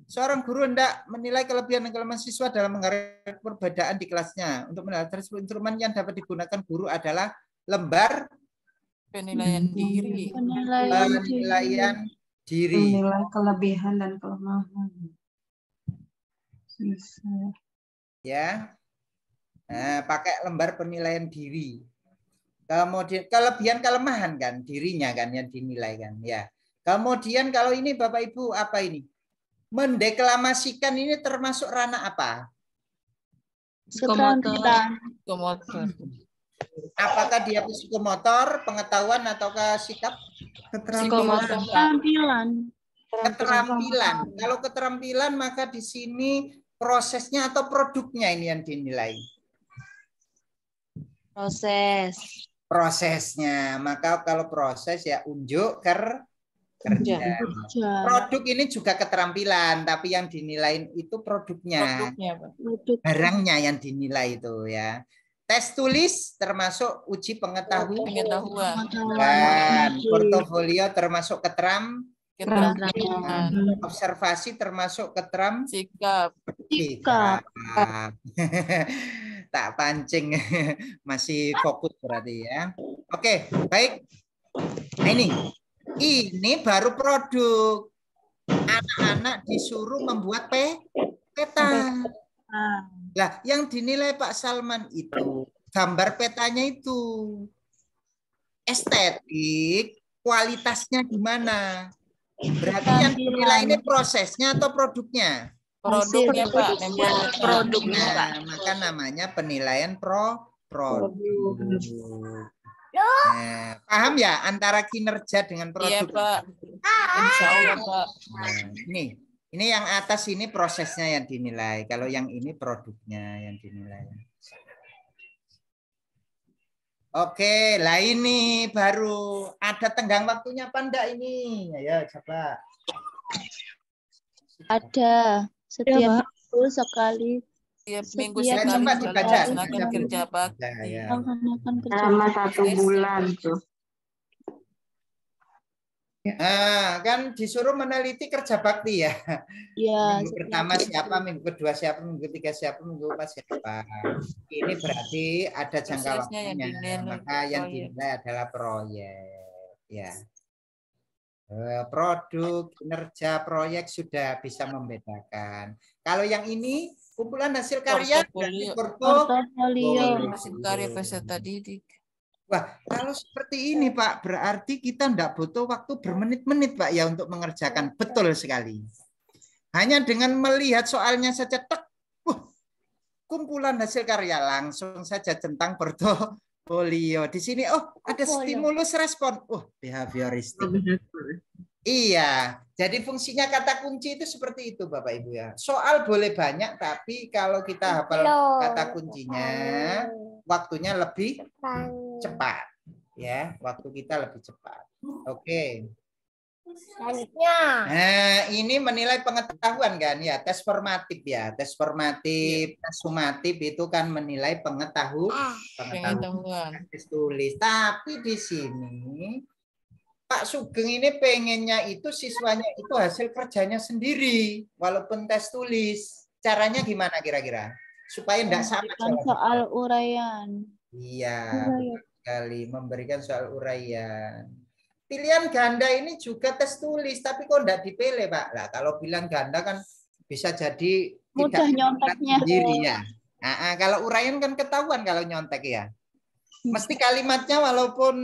seorang guru hendak menilai kelebihan dan kelemahan siswa dalam menghargai perbedaan di kelasnya. Untuk menilai instrumen yang dapat digunakan guru adalah lembar penilaian diri. Penilaian diri. Menilai kelebihan dan kelemahan. Ya. Nah, pakai lembar penilaian diri. Kemudian kelebihan kelemahan kan dirinya kan yang dinilai kan ya. Kemudian kalau ini Bapak Ibu apa ini? Mendeklamasikan ini termasuk ranah apa? Psikomotor. Apakah dia psikomotor, pengetahuan ataukah sikap? Keterampilan. Keterampilan. Kalau keterampilan maka di sini prosesnya atau produknya ini yang dinilai. Prosesnya. Maka kalau proses ya unjuk kerja. Produk ini juga keterampilan, tapi yang dinilai itu produknya. Barangnya yang dinilai itu ya. Tes tulis termasuk uji pengetahuan. Dan portofolio termasuk keterampilan. Observasi termasuk sikap. Tak pancing, masih fokus berarti ya. Oke, baik. Nah ini baru produk. Anak-anak disuruh membuat peta. Lah, yang dinilai Pak Salman itu gambar petanya itu estetik, kualitasnya gimana? Berarti yang dinilai ini prosesnya atau produknya? Produknya, Pak. Produknya, maka namanya penilaian produk. Nah, paham ya antara kinerja dengan Iya, produk? Pak. Insya Allah, Pak. Nah, ini yang atas ini prosesnya yang dinilai. Kalau yang ini produknya yang dinilai. Oke, lah ini baru ada tenggang waktunya apa enggak ini? Ayo coba. Ada setiap minggu sekali. Tiap minggu Setiap sekali coba minggu dibaca. melaksanakan kerja bakti. Nah, ya. melaksanakan kerja Selama bakti. 1 bulan tuh. Nah, kan disuruh meneliti kerja bakti ya. Ya, Minggu pertama siapa, minggu kedua siapa, minggu ketiga siapa, minggu keempat siapa. Ini berarti ada jangka Prosesnya yang waktunya, dinilai maka yang proyek. dinilai adalah proyek. Ya. Produk, kinerja, proyek sudah bisa membedakan. Kalau yang ini kumpulan hasil karya berarti portofolio. Hasil karya peserta didik. Wah, kalau seperti ini Pak, berarti kita tidak butuh waktu bermenit-menit Pak ya untuk mengerjakan. Betul sekali. Hanya dengan melihat soalnya saja, tek, kumpulan hasil karya, langsung saja tentang portofolio. Di sini, oh ada stimulus respon. Behavioristik. Iya, jadi fungsinya kata kunci itu seperti itu Bapak Ibu ya. Soal boleh banyak, tapi kalau kita hafal kata kuncinya, waktunya lebih cepat. Ya, waktu kita lebih cepat. Oke. Nah, ini menilai pengetahuan kan ya, tes formatif ya. Tes formatif, tes sumatif itu kan menilai pengetahuan. Tes tulis. Tapi di sini Pak Sugeng ini pengennya itu siswanya itu hasil kerjanya sendiri, walaupun tes tulis. Caranya gimana kira-kira? Supaya tidak sama soal uraian. Iya, sekali memberikan soal uraian. Pilihan ganda ini juga tes tulis, tapi kok tidak dipilih, Pak? Nah, kalau bilang ganda kan bisa jadi mudah tidak nyonteknya sendiri ya. Nah, kalau uraian kan ketahuan kalau nyontek ya. Mesti kalimatnya walaupun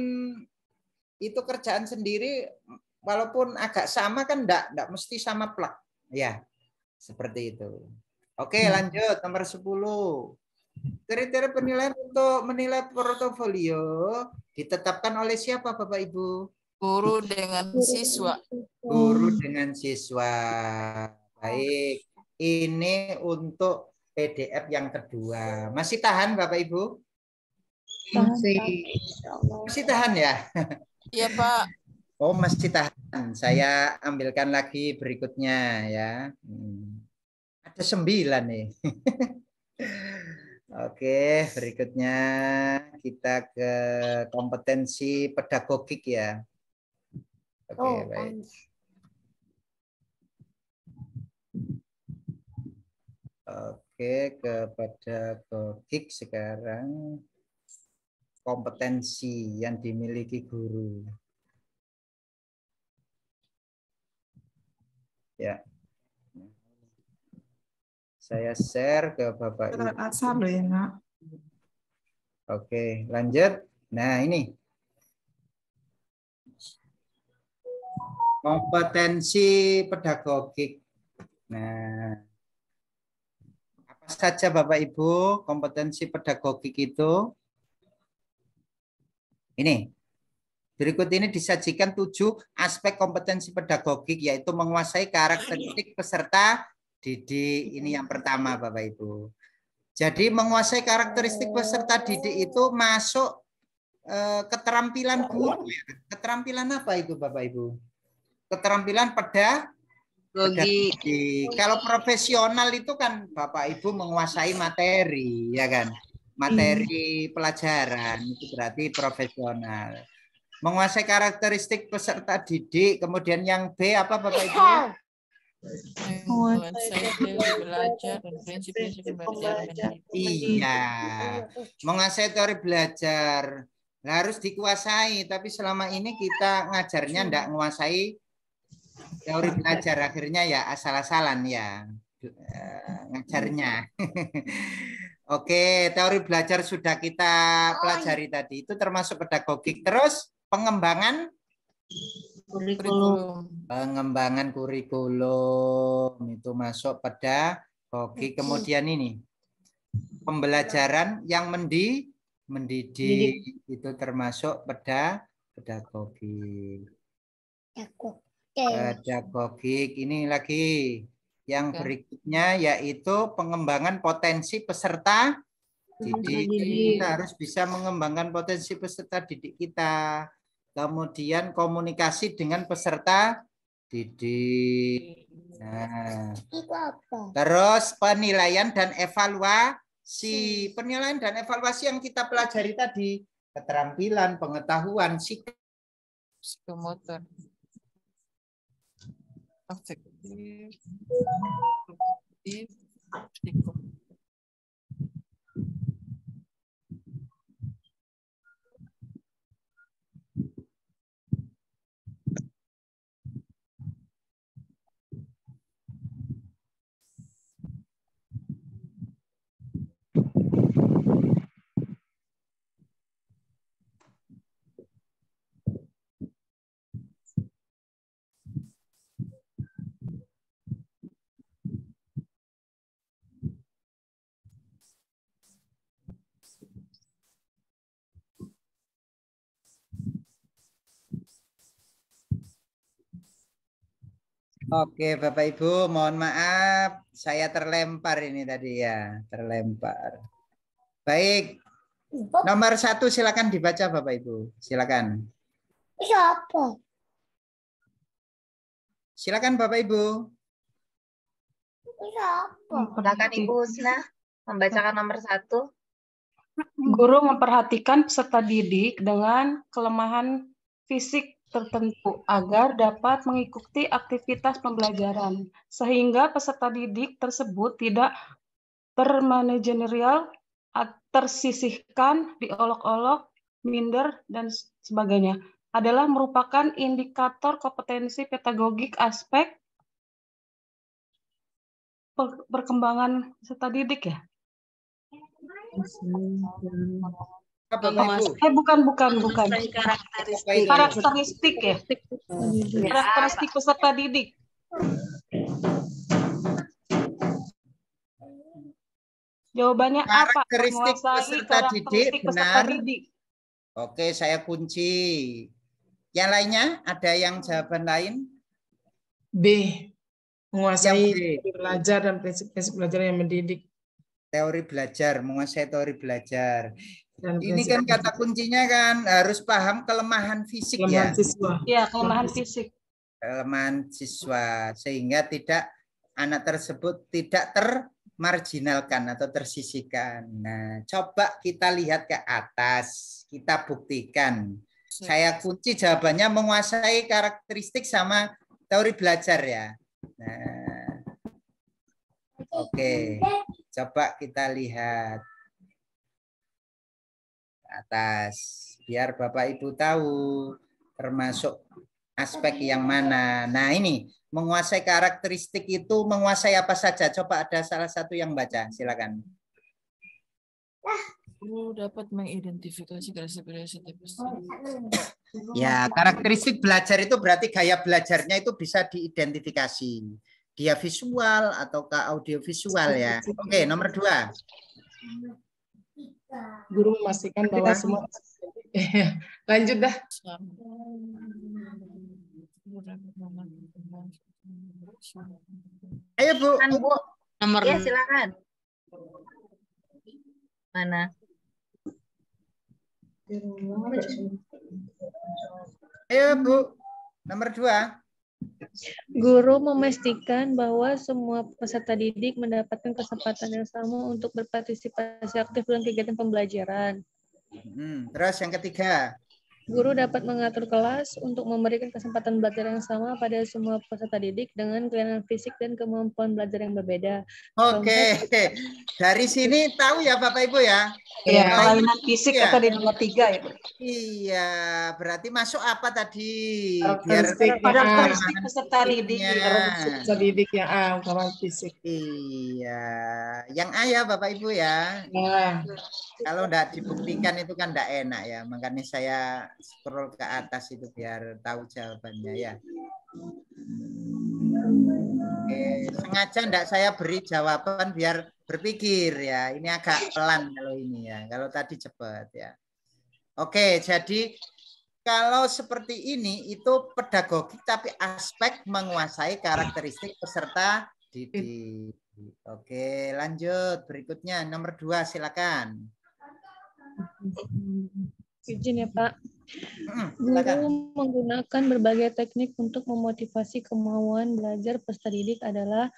itu kerjaan sendiri, walaupun agak sama kan enggak mesti sama plak. Ya, seperti itu. Oke, lanjut nomor 10. Kriteria penilaian untuk menilai portofolio ditetapkan oleh siapa Bapak Ibu? Guru dengan siswa. Guru dengan siswa. Baik. Ini untuk PDF yang kedua. Masih tahan Bapak Ibu? Masih tahan ya? Iya Pak. Oh masih tahan. Saya ambilkan lagi berikutnya ya. Ada 9 nih. Oke, berikutnya kita ke kompetensi pedagogik ya. Oke, baik. Oke, ke pedagogik sekarang. Kompetensi yang dimiliki guru. Ya. Saya share ke Bapak Ibu. Asal loh ya, Nak. Oke, lanjut. Nah, ini. Kompetensi pedagogik. Nah, apa saja Bapak Ibu kompetensi pedagogik itu? Ini. Berikut ini disajikan 7 aspek kompetensi pedagogik, yaitu menguasai karakteristik peserta didik. Ini yang pertama Bapak Ibu. Jadi menguasai karakteristik peserta didik itu masuk keterampilan guru. Keterampilan apa itu Bapak Ibu? Keterampilan pedagogik. Kalau profesional itu kan Bapak Ibu menguasai materi, ya kan? Materi pelajaran itu berarti profesional. Menguasai karakteristik peserta didik, kemudian yang B apa Bapak Ibu? Menguasai teori belajar dan prinsip-prinsip pembelajaran. Iya, menguasai teori belajar harus dikuasai, tapi selama ini kita ngajarnya enggak menguasai teori belajar, akhirnya ya asal-asalan ya ngajarnya. Oke, teori belajar sudah kita pelajari tadi, itu termasuk pedagogik. Terus pengembangan Kurikulum. pengembangan kurikulum itu masuk pedagogik. Kemudian ini pembelajaran yang mendidik itu termasuk pedagogik. Pedagogik ini lagi yang berikutnya yaitu pengembangan potensi peserta didik. Kita harus bisa mengembangkan potensi peserta didik kita. Kemudian komunikasi dengan peserta didik. Nah, terus penilaian dan evaluasi. Penilaian dan evaluasi yang kita pelajari tadi, keterampilan, pengetahuan, sikap, psikomotor, afektif, psikomotor. Oke, Bapak Ibu, mohon maaf, saya terlempar ini tadi ya, terlempar. Baik, nomor 1 silakan dibaca Bapak Ibu, silakan. Siapa? Silakan Bapak Ibu. Silakan Ibu Husna membacakan nomor 1. Guru memperhatikan peserta didik dengan kelemahan fisik tertentu agar dapat mengikuti aktivitas pembelajaran, sehingga peserta didik tersebut tidak termanajerial, tersisihkan, diolok-olok, minder, dan sebagainya, adalah merupakan indikator kompetensi pedagogik aspek perkembangan peserta didik ya? Bukan. Karakteristik ya. Karakteristik peserta didik. Jawabannya apa? Karakteristik peserta didik, benar. Didik. Oke, saya kunci. Yang lainnya, ada yang jawaban lain? B. Menguasai teori belajar dan prinsip-prinsip belajar yang mendidik. Teori belajar, menguasai teori belajar. Dan ini kan kata kuncinya kan harus paham kelemahan fisik kelemahan ya. Siswa. Ya, kelemahan fisik. Kelemahan siswa sehingga tidak anak tersebut tidak termarginalkan atau tersisihkan. Nah, coba kita lihat ke atas, kita buktikan. Saya kunci jawabannya menguasai karakteristik sama teori belajar ya. Nah, oke, coba kita lihat atas biar Bapak Ibu tahu termasuk aspek yang mana. Nah, ini menguasai karakteristik itu menguasai apa saja? Coba ada salah satu yang baca, silakan. Dapat mengidentifikasi karakteristik. Ya, karakteristik belajar itu berarti gaya belajarnya itu bisa diidentifikasi. Dia visual ataukah audiovisual ya. Oke, nomor 2. Guru memastikan bahwa semua lanjut dah. Ayo Bu. Bu. Nomor ya, silakan. Mana? Ayo Bu. Nomor 2. Guru memastikan bahwa semua peserta didik mendapatkan kesempatan yang sama untuk berpartisipasi aktif dalam kegiatan pembelajaran. Terus yang ketiga. Guru dapat mengatur kelas untuk memberikan kesempatan belajar yang sama pada semua peserta didik dengan kelainan fisik dan kemampuan belajar yang berbeda. Oke, dari sini tahu ya Bapak Ibu ya? Ya, kelainan fisik ya. kata di nomor 3 ya. Iya, berarti masuk apa tadi? Karakteristik peserta didik. Peserta didik yang A, kelemahan fisik. Iya, yang A ya Bapak Ibu ya. Nah. Kalau enggak dibuktikan itu kan enggak enak ya, makanya saya scroll ke atas itu biar tahu jawabannya ya. Oke, sengaja enggak saya beri jawaban biar berpikir ya. Ini agak pelan kalau ini ya. Kalau tadi cepat ya. Oke, jadi kalau seperti ini itu pedagogik tapi aspek menguasai karakteristik peserta didik. Oke, lanjut. Berikutnya nomor 2 silakan. Izin ya Pak. Silakan. Guru menggunakan berbagai teknik untuk memotivasi kemauan belajar peserta didik adalah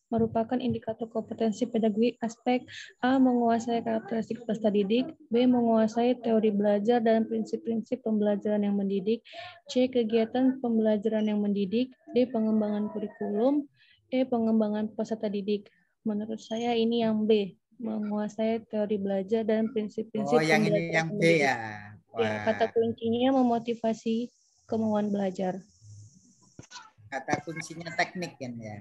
merupakan indikator kompetensi pedagogik aspek A. Menguasai karakteristik peserta didik, B. Menguasai teori belajar dan prinsip-prinsip pembelajaran yang mendidik, C. Kegiatan pembelajaran yang mendidik, D. Pengembangan kurikulum, E. Pengembangan peserta didik. Menurut saya ini yang B. Menguasai teori belajar dan prinsip-prinsip Oh, yang pembelajaran ini yang yang B mendidik. ya. Ya, kata kuncinya memotivasi kemauan belajar. Kata kuncinya teknik kan ya.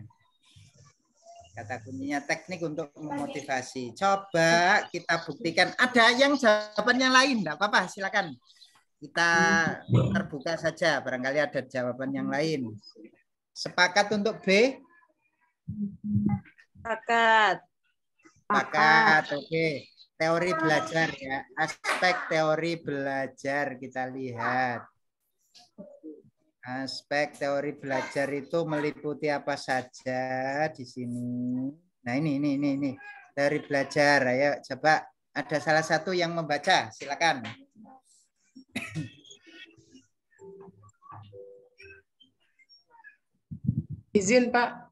Kata kuncinya teknik untuk memotivasi. Coba kita buktikan. Ada yang jawaban yang lain, enggak apa-apa, silakan. Kita terbuka saja, barangkali ada jawaban yang lain. Sepakat untuk B? Sepakat. Sepakat, oke. Teori belajar ya, aspek teori belajar kita lihat. Aspek teori belajar itu meliputi apa saja di sini. Nah ini teori belajar. Ayo coba ada salah satu yang membaca, silakan. Izin Pak,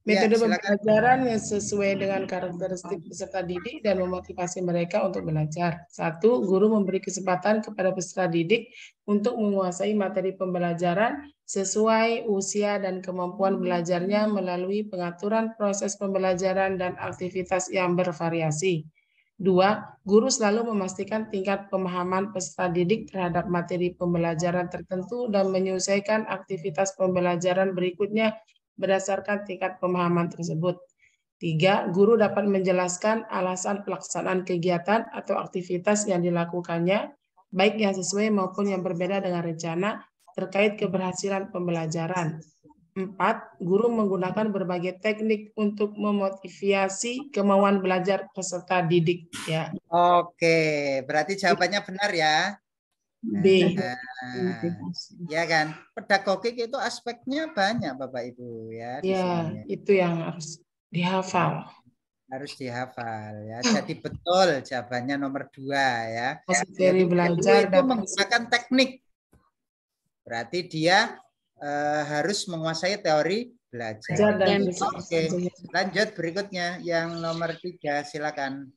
metode Ya, silakan. pembelajaran yang sesuai dengan karakteristik peserta didik dan memotivasi mereka untuk belajar. 1. Guru memberi kesempatan kepada peserta didik untuk menguasai materi pembelajaran sesuai usia dan kemampuan belajarnya melalui pengaturan proses pembelajaran dan aktivitas yang bervariasi. 2. Guru selalu memastikan tingkat pemahaman peserta didik terhadap materi pembelajaran tertentu dan menyesuaikan aktivitas pembelajaran berikutnya berdasarkan tingkat pemahaman tersebut. 3. Guru dapat menjelaskan alasan pelaksanaan kegiatan atau aktivitas yang dilakukannya, baik yang sesuai maupun yang berbeda dengan rencana terkait keberhasilan pembelajaran. 4. Guru menggunakan berbagai teknik untuk memotivasi kemauan belajar peserta didik. Ya. Oke, berarti jawabannya benar ya. B. Ya kan, pedagogik itu aspeknya banyak Bapak Ibu ya. Di Ya, sini. itu yang harus dihafal. Harus dihafal ya. Jadi betul jawabannya nomor 2 ya. Teori belajar itu menggunakan teknik. Berarti dia harus menguasai teori belajar. Oke, lanjut berikutnya yang nomor 3 silakan.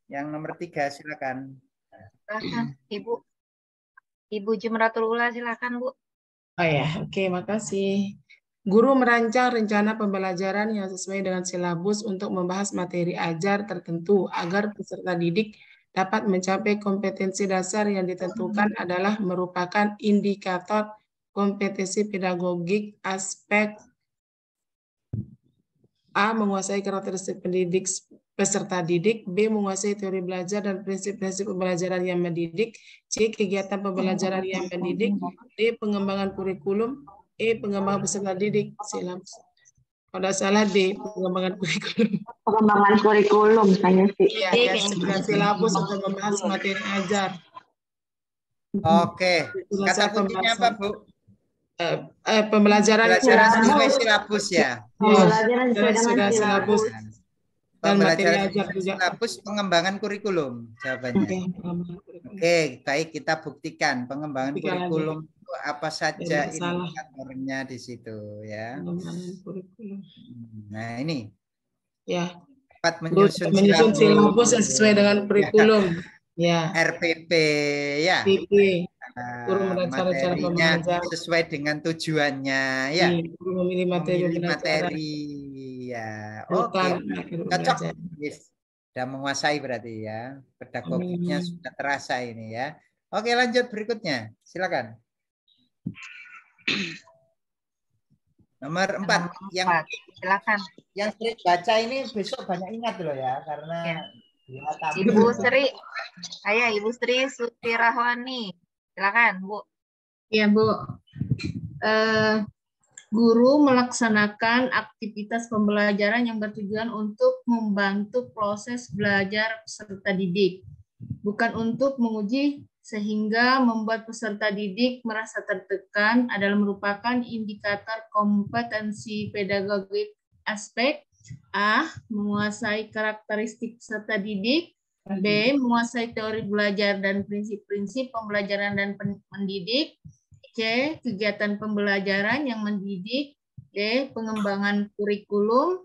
Yang nomor 3 silakan. Silakan, Ibu Jumratul Ula, silakan Bu. Oh ya, oke, makasih. Guru merancang rencana pembelajaran yang sesuai dengan silabus untuk membahas materi ajar tertentu agar peserta didik dapat mencapai kompetensi dasar yang ditentukan adalah merupakan indikator kompetensi pedagogik aspek A. Menguasai karakteristik pendidik peserta didik, B. Menguasai teori belajar dan prinsip-prinsip pembelajaran yang mendidik, C. Kegiatan pembelajaran yang mendidik, D. Pengembangan kurikulum, E. Pengembangan peserta didik. Silabus. Kalau salah D. Pengembangan kurikulum. Pengembangan kurikulum saya sih. Iya, ya, silabus untuk membahas materi ajar. Oke, kata kuncinya apa Bu? Pembelajaran sesuai silabus ya. Pembelajaran sesuai silabus. Dan materi ajar juga. Silabus pengembangan kurikulum jawabannya. Oke, baik kita buktikan pengembangan kurikulum itu apa saja indikatornya di situ ya. Nah ini. Ya. Dapat menyusun silabus yang sesuai dengan kurikulum. Ya. RPP ya. Materinya sesuai dengan tujuannya ya. Memilih materi ya. Oke. Cocok. Yes. Sudah menguasai berarti ya. Pedagogiknya sudah terasa ini ya. Oke, lanjut berikutnya. Silakan. Nomor 4 yang silakan. Yang sering baca ini besok banyak ingat loh ya karena Ibu Sri. Saya Ibu Sri Sutirahwani. Silakan, Bu. Iya, Bu. Guru melaksanakan aktivitas pembelajaran yang bertujuan untuk membantu proses belajar peserta didik, bukan untuk menguji sehingga membuat peserta didik merasa tertekan adalah merupakan indikator kompetensi pedagogik aspek A. Menguasai karakteristik peserta didik, B. Menguasai teori belajar dan prinsip-prinsip pembelajaran dan mendidik, C. Kegiatan pembelajaran yang mendidik, D. Pengembangan kurikulum,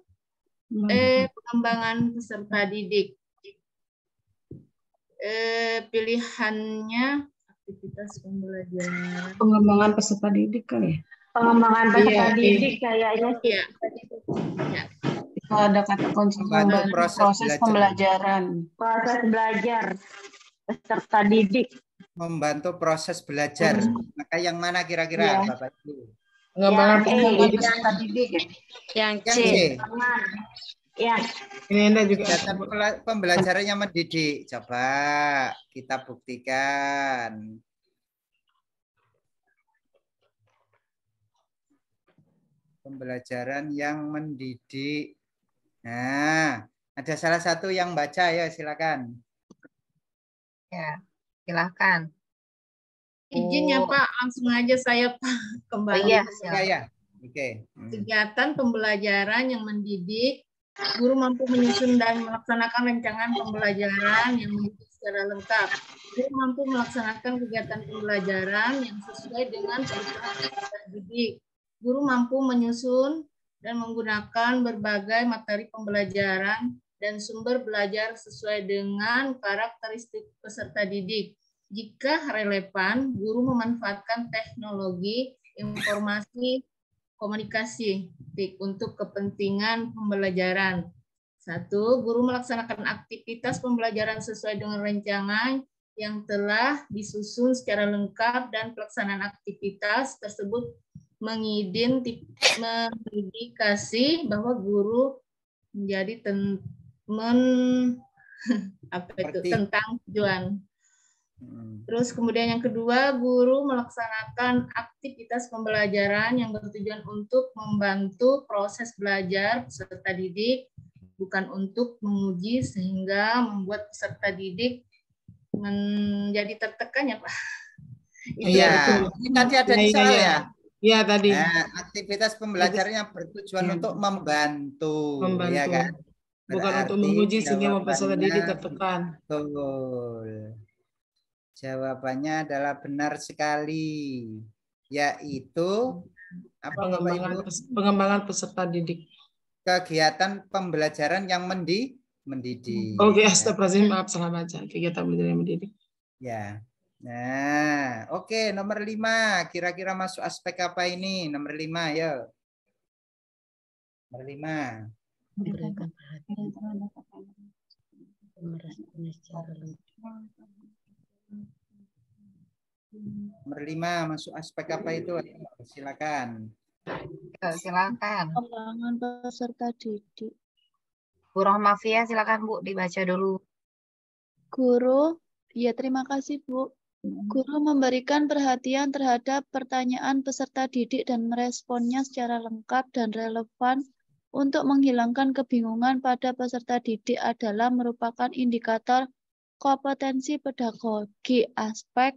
E. Pengembangan peserta didik. Pilihannya aktivitas pembelajaran. Pengembangan peserta didik kan ya? Pengembangan peserta Iya, didik kayaknya sih. Iya. Ya. Itu ada kata kunci Membantu proses pembelajaran. Proses belajar peserta didik. Membantu proses belajar. Maka yang mana kira-kira, Iya. Bapak Ibu? Pengembangan Yang peserta didik. Yang C. Yang C. Ya. Ini Anda juga. Kegiatan pembelajaran yang mendidik. Coba kita buktikan. Pembelajaran yang mendidik. Nah, ada salah satu yang baca ya, silakan. Ya, silakan. Izin ya Pak, langsung aja saya kembali. Iya, Ya. Oke. Kegiatan pembelajaran yang mendidik, guru mampu menyusun dan melaksanakan rancangan pembelajaran yang mendidik secara lengkap. Guru mampu melaksanakan kegiatan pembelajaran yang sesuai dengan kebutuhan peserta didik. Guru mampu menyusun dan menggunakan berbagai materi pembelajaran dan sumber belajar sesuai dengan karakteristik peserta didik. Jika relevan, guru memanfaatkan teknologi informasi komunikasi untuk kepentingan pembelajaran. 1. Guru melaksanakan aktivitas pembelajaran sesuai dengan rancangan yang telah disusun secara lengkap dan pelaksanaan aktivitas tersebut mengindikasi bahwa guru menjadi tentang tujuan. Terus kemudian yang kedua, guru melaksanakan aktivitas pembelajaran yang bertujuan untuk membantu proses belajar peserta didik, bukan untuk menguji sehingga membuat peserta didik menjadi tertekan ya Pak. Iya, ini tadi ada di soal ya. Iya tadi. Nah, aktivitas pembelajaran yang bertujuan untuk membantu, ya kan? Bukan untuk menguji sehingga peserta didik tertekan. Betul. Jawabannya adalah benar sekali, yaitu apa Bapak Ibu? Pengembangan peserta didik. Kegiatan pembelajaran yang mendidik. Oke, astagfirullahaladzim, maaf salah baca. Kegiatan pembelajaran yang mendidik. Ya. Nah, oke, nomor 5. Kira-kira masuk aspek apa ini? Nomor 5, ya. Nomor 5. Memberikan perhatian. Merespon secara lengkap. Nomor 5 masuk aspek apa itu? Silakan. Silakan. Pengembangan peserta didik. Bu Rohmafia, silakan Bu, dibaca dulu. Guru, ya terima kasih Bu. Guru memberikan perhatian terhadap pertanyaan peserta didik dan meresponnya secara lengkap dan relevan untuk menghilangkan kebingungan pada peserta didik adalah merupakan indikator kompetensi pedagogi aspek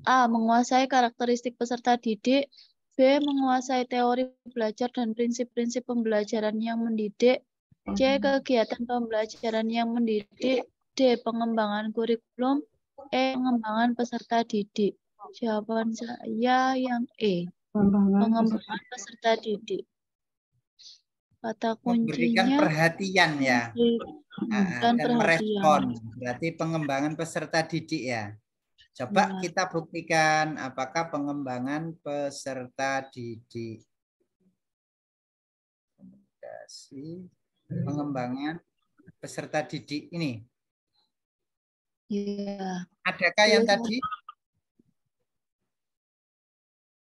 A. Menguasai karakteristik peserta didik, B. Menguasai teori belajar dan prinsip-prinsip pembelajaran yang mendidik, C. Kegiatan pembelajaran yang mendidik, D. Pengembangan kurikulum, E. Pengembangan peserta didik. Jawaban saya yang E. Pengembangan peserta didik. Kata Memberikan kuncinya perhatian ya. Dan merespon. perhatian. Berarti pengembangan peserta didik ya. Coba kita buktikan apakah pengembangan peserta didik. Pengembangan peserta didik ini. Iya. Adakah yang tadi?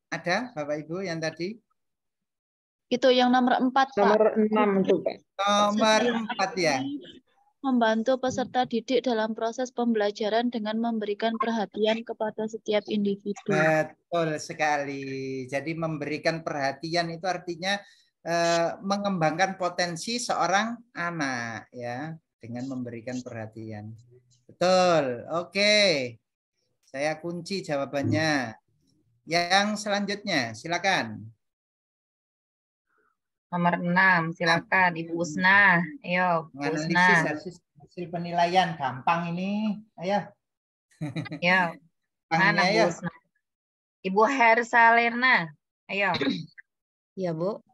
Ada Bapak Ibu yang tadi? Itu yang nomor 4, Pak. Nomor 6 itu, Pak. Nomor 4 ya. membantu peserta didik dalam proses pembelajaran dengan memberikan perhatian kepada setiap individu. Betul sekali. Jadi memberikan perhatian itu artinya mengembangkan potensi seorang anak ya dengan memberikan perhatian. Betul. Oke. Saya kunci jawabannya. Yang selanjutnya, silakan. Nomor 6, silakan Ibu Usna. Ayo, Bu Usna. Menganalisis hasil penilaian gampang ini. Ayo. Ya, mana Bu Ayo. Usna? Ibu Hersalena. Ayo. Ya, Bu.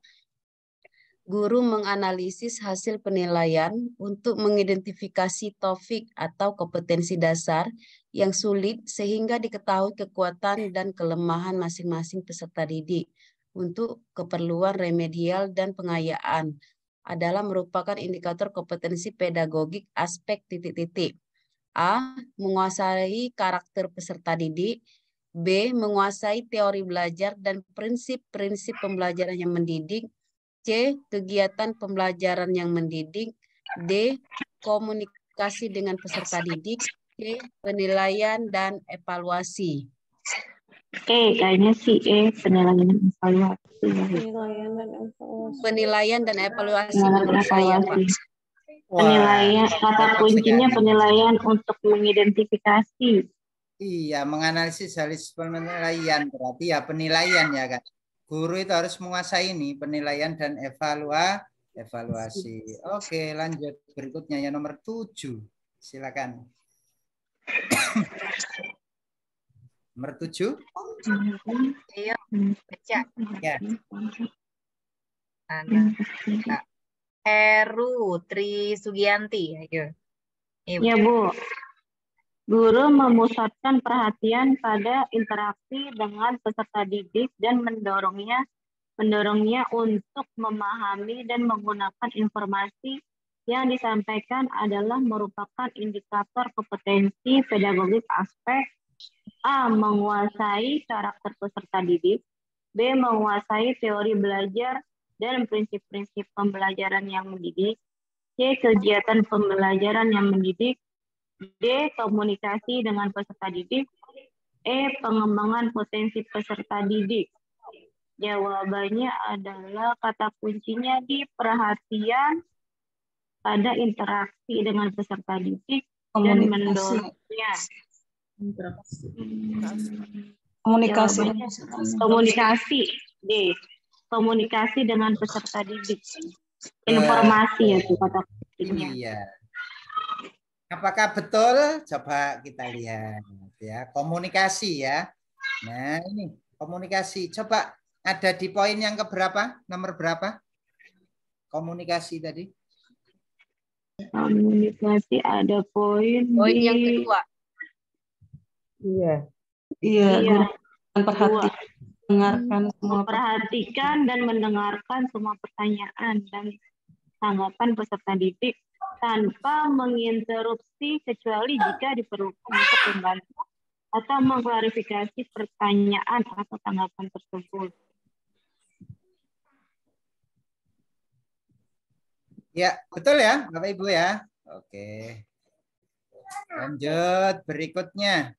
Guru menganalisis hasil penilaian untuk mengidentifikasi topik atau kompetensi dasar yang sulit sehingga diketahui kekuatan dan kelemahan masing-masing peserta didik untuk keperluan remedial dan pengayaan adalah merupakan indikator kompetensi pedagogik aspek titik-titik. A. Menguasai karakter peserta didik. B. Menguasai teori belajar dan prinsip-prinsip pembelajaran yang mendidik. C. Kegiatan pembelajaran yang mendidik. D. Komunikasi dengan peserta didik. C. Penilaian dan evaluasi. Kayaknya sih penilaian dan evaluasi. Penilaian dan evaluasi menurut saya, Pak. Penilaian, kata kuncinya penilaian untuk mengidentifikasi. Iya, menganalisis hasil penilaian berarti ya penilaian ya kan. Guru itu harus menguasai ini penilaian dan evaluasi. Oke, lanjut berikutnya yang nomor 7. Silakan. Nomor 7. Ayo, baca. Ya. Ada Kak Heru Tri Sugianti. Ayo. Ya, Bu. Guru memusatkan perhatian pada interaksi dengan peserta didik dan mendorongnya untuk memahami dan menggunakan informasi yang disampaikan adalah merupakan indikator kompetensi pedagogik aspek A. Menguasai karakter peserta didik. B. Menguasai teori belajar dan prinsip-prinsip pembelajaran yang mendidik. C. Kegiatan pembelajaran yang mendidik. D. Komunikasi dengan peserta didik. E. Pengembangan potensi peserta didik. Jawabannya adalah kata kuncinya di perhatian pada interaksi dengan peserta didik dan mendorongnya. Komunikasi. D. Komunikasi dengan peserta didik. Informasi ya itu kata kuncinya. Iya. Apakah betul? Coba kita lihat ya. Komunikasi ya. Nah, ini komunikasi. Coba ada di poin yang keberapa? Nomor berapa? Komunikasi tadi. Komunikasi ada poin yang kedua. Iya. Memperhatikan dan mendengarkan semua pertanyaan dan tanggapan peserta didik tanpa menginterupsi kecuali jika diperlukan untuk membantu atau mengklarifikasi pertanyaan atau tanggapan tersebut. Ya, betul ya, Bapak Ibu ya. Oke. Lanjut berikutnya.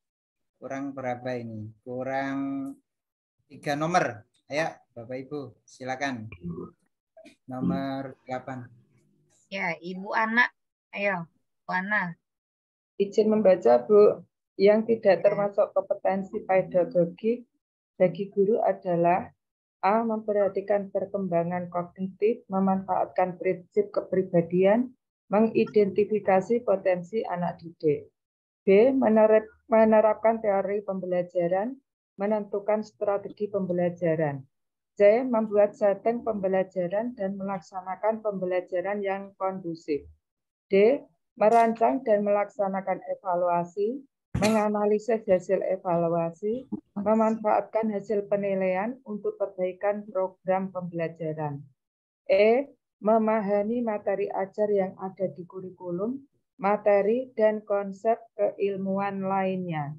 Kurang berapa ini? Kurang 3 nomor. Ayo, Bapak Ibu, silakan. Nomor 8. Ya, Ibu Ana. Ayo, Bu Ana. Izin membaca, Bu. Yang tidak termasuk kompetensi pedagogik bagi guru adalah A. Memperhatikan perkembangan kognitif, memanfaatkan prinsip kepribadian, mengidentifikasi potensi anak didik. B. Menerapkan teori pembelajaran, menentukan strategi pembelajaran. C. Membuat setting pembelajaran dan melaksanakan pembelajaran yang kondusif. D. Merancang dan melaksanakan evaluasi, menganalisis hasil evaluasi, memanfaatkan hasil penilaian untuk perbaikan program pembelajaran. E. Memahami materi ajar yang ada di kurikulum, materi dan konsep keilmuan lainnya.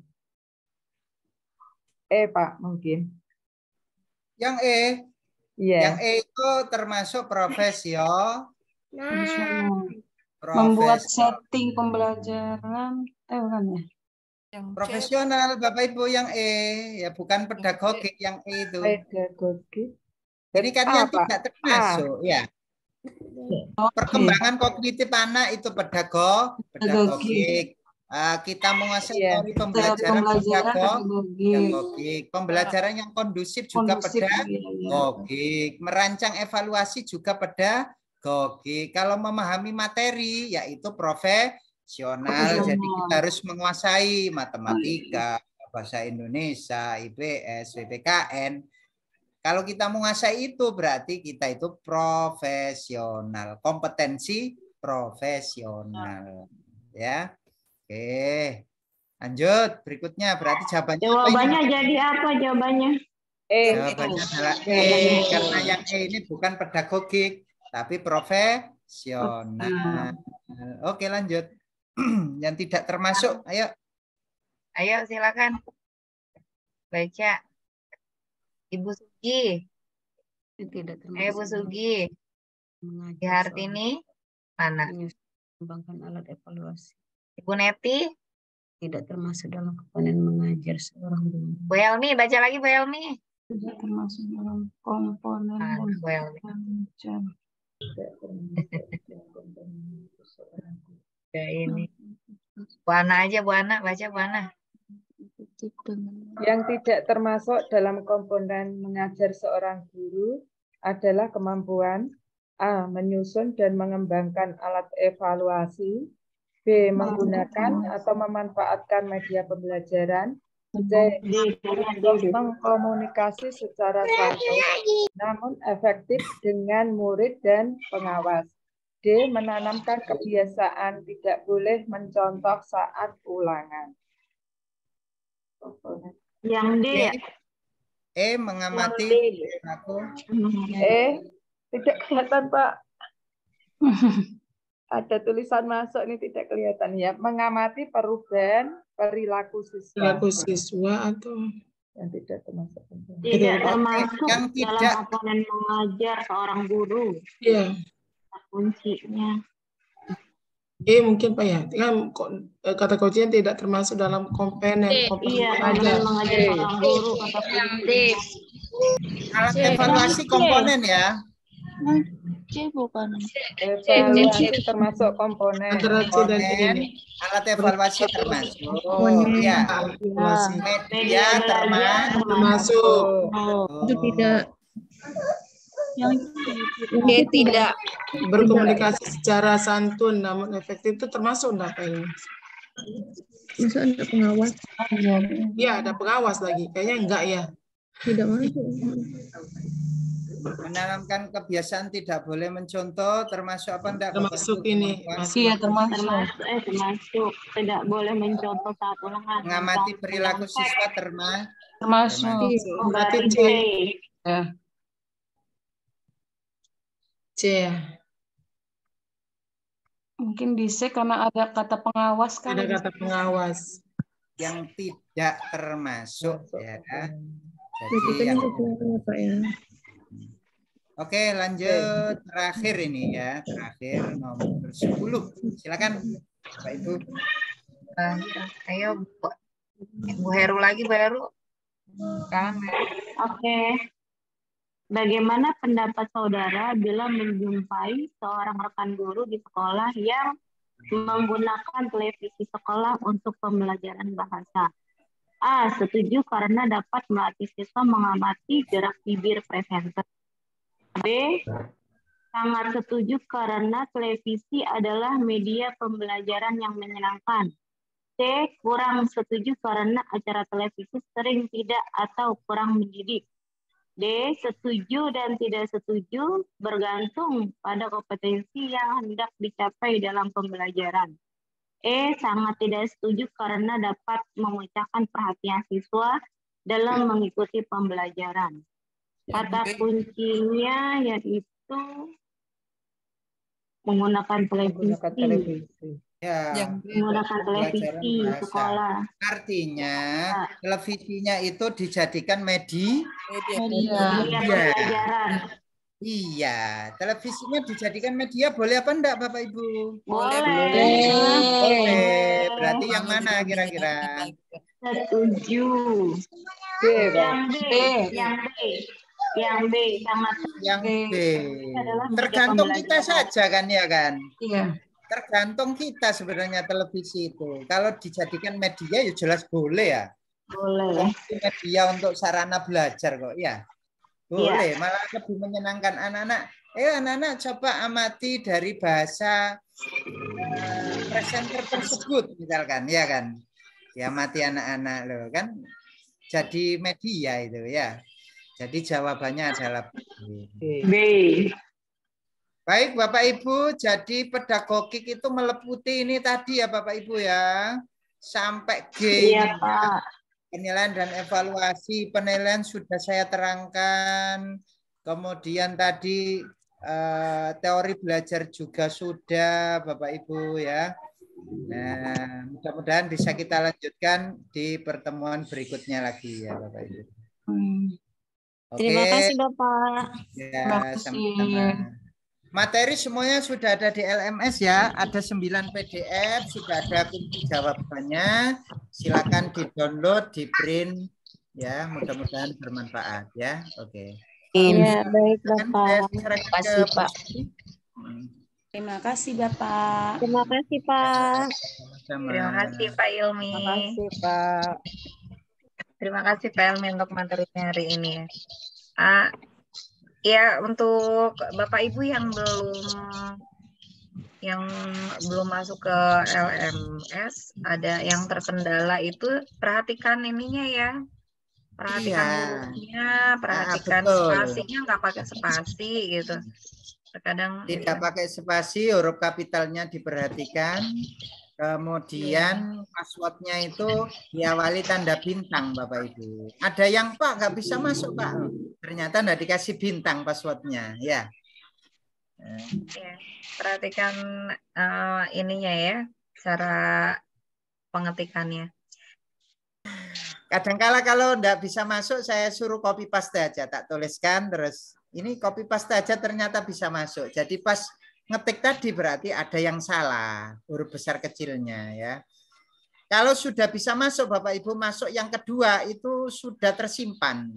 Pak, mungkin. Yang E. Iya. Yang E itu termasuk Membuat setting pembelajaran, bukan ya? Profesional, Bapak Ibu, yang E, ya bukan pedagogik, yang E itu. Pedagogik. Ini kan yang tidak termasuk, ya. Perkembangan kognitif anak itu pedagogik. Kita menguasai teori pembelajaran pedagogik. Pembelajaran yang kondusif juga pedagogik. Merancang evaluasi juga pedagogik. Kalau memahami materi, yaitu profesional. Jadi kita harus menguasai matematika, bahasa Indonesia, IPS, PPKN. Kalau kita menguasai itu berarti kita itu profesional, kompetensi profesional, ya. Oke, lanjut berikutnya. Berarti jawabannya jadi apa jawabannya? Jawabannya adalah E, karena yang E ini bukan pedagogik tapi profesional. Oke, lanjut. Yang tidak termasuk, ayo. Ayo silakan baca. Ibu Sugi. Tidak termasuk. Ayo Bu Sugi. Di Hartini mana? Mengembangkan alat evaluasi. Ibu Neti. Tidak termasuk dalam komponen mengajar seorang guru. Bu Helmi, baca lagi Bu Helmi. Tidak termasuk dalam komponen mengajar. Ya ini. Bu Ana aja, Bu Ana, baca Bu Ana. Yang tidak termasuk dalam komponen mengajar seorang guru adalah kemampuan A. Menyusun dan mengembangkan alat evaluasi, B. Menggunakan atau memanfaatkan media pembelajaran, C. Mengkomunikasi secara santun namun efektif dengan murid dan pengawas, D. Menanamkan kebiasaan tidak boleh mencontoh saat ulangan. Yang D. Mengamati perilaku. Tidak kelihatan Pak. Ada tulisan masuk ini tidak kelihatan ya. Mengamati perubahan perilaku siswa. Perilaku siswa atau yang tidak termasuk. Tidak termasuk yang dalam komponen mengajar seorang guru. Iya. Kuncinya. Mungkin Pak ya, kan kata kuncinya tidak termasuk dalam komponen mengajar seorang guru kata kunci. Alat evaluasi komponen ya. C bukan. Evaluasi termasuk komponen. Alat evaluasi termasuk. Ya. Media termasuk. Itu tidak. Yang tidak. Berkomunikasi secara santun namun efektif itu termasuk enggak Pak ini? Masa ada pengawas? Iya, ada pengawas lagi. Kayaknya enggak ya. Tidak masuk. Menanamkan kebiasaan tidak boleh mencontoh termasuk apa enggak? Termasuk ini. Iya, termasuk. Termasuk tidak boleh mencontoh saat ulangan. Mengamati perilaku siswa termasuk. Berarti C. Ya. C. Mungkin di C karena ada kata pengawas kan. Ada kata pengawas. Yang tidak termasuk ya. Jadi yang Oke, lanjut terakhir ini ya, terakhir nomor 10. Silakan Bapak Ibu. Ayo Bu Heru lagi, Bu Heru. Oke. Bagaimana pendapat saudara bila menjumpai seorang rekan guru di sekolah yang menggunakan televisi sekolah untuk pembelajaran bahasa? A. Setuju karena dapat melatih siswa mengamati gerak bibir presenter. B. Sangat setuju karena televisi adalah media pembelajaran yang menyenangkan. C. Kurang setuju karena acara televisi sering tidak atau kurang mendidik. D. Setuju dan tidak setuju bergantung pada kompetensi yang hendak dicapai dalam pembelajaran. E. Sangat tidak setuju karena dapat memecahkan perhatian siswa dalam mengikuti pembelajaran. Kata kuncinya yaitu menggunakan televisi. Ya, menggunakan televisi sekolah. Artinya televisinya itu dijadikan media pembelajaran. Iya, televisinya dijadikan media boleh apa enggak Bapak Ibu? Boleh. Boleh. Berarti yang mana kira-kira? Setuju. Yang B. Yang B sangat. Yang B. Tergantung kita saja kan ya kan? Iya. Tergantung kita sebenarnya televisi itu. Kalau dijadikan media ya jelas boleh ya. Boleh. Media untuk sarana belajar kok ya. Boleh, malah lebih menyenangkan anak-anak. Anak-anak coba amati dari bahasa presenter tersebut misalkan, ya kan? Diamati anak-anak loh kan. Jadi media itu ya. Jadi jawabannya adalah B. Baik Bapak Ibu, jadi pedagogik itu meliputi ini tadi ya Bapak Ibu ya. Sampai G. Iya, Pak. Penilaian dan evaluasi, penilaian sudah saya terangkan. Kemudian tadi teori belajar juga sudah Bapak Ibu ya. Nah, mudah-mudahan bisa kita lanjutkan di pertemuan berikutnya lagi ya Bapak Ibu. Oke. Terima kasih Bapak. Ya, sama-sama. Materi semuanya sudah ada di LMS ya. Ada 9 PDF, sudah ada kunci jawabannya. Silakan di-download, di-print ya. Mudah-mudahan bermanfaat ya. Oke. Iya, baik Bapak. Terima kasih Pak. Terima kasih Bapak. Terima kasih Pak. Terima kasih Pak Ilmi. Terima kasih Pak. Terima kasih Pak Ilmi untuk materinya hari ini. Ya, untuk Bapak Ibu yang belum masuk ke LMS, ada yang terkendala itu perhatikan ininya ya. Perhatikan hurufnya, perhatikan spasinya, nggak pakai spasi gitu. Terkadang tidak pakai spasi, huruf kapitalnya diperhatikan. Kemudian passwordnya itu diawali tanda bintang Bapak Ibu. Ada yang Pak nggak bisa masuk Pak. Ternyata nggak dikasih bintang passwordnya ya. Ya, perhatikan ininya ya, cara pengetikannya. Kadangkala kalau nggak bisa masuk saya suruh copy paste aja, tak tuliskan terus ini copy paste aja ternyata bisa masuk. Jadi pas ngetik tadi berarti ada yang salah huruf besar kecilnya ya. Kalau sudah bisa masuk Bapak Ibu, masuk yang kedua itu sudah tersimpan.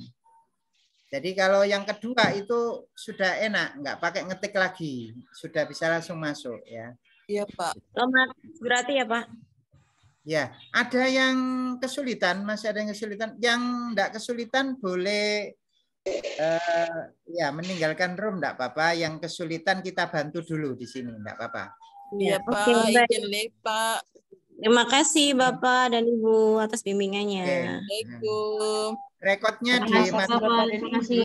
Jadi kalau yang kedua itu sudah enak, nggak pakai ngetik lagi, sudah bisa langsung masuk ya. Iya Pak. Selamat berarti ya Pak. Ya, ada yang kesulitan, masih ada yang kesulitan. Yang nggak kesulitan boleh ya meninggalkan room enggak apa-apa. Yang kesulitan kita bantu dulu di sini enggak apa-apa. Iya Pak, izin live Pak. Terima kasih Bapak dan Ibu atas bimbingannya. Assalamualaikum. Rekodnya di Terima kasih.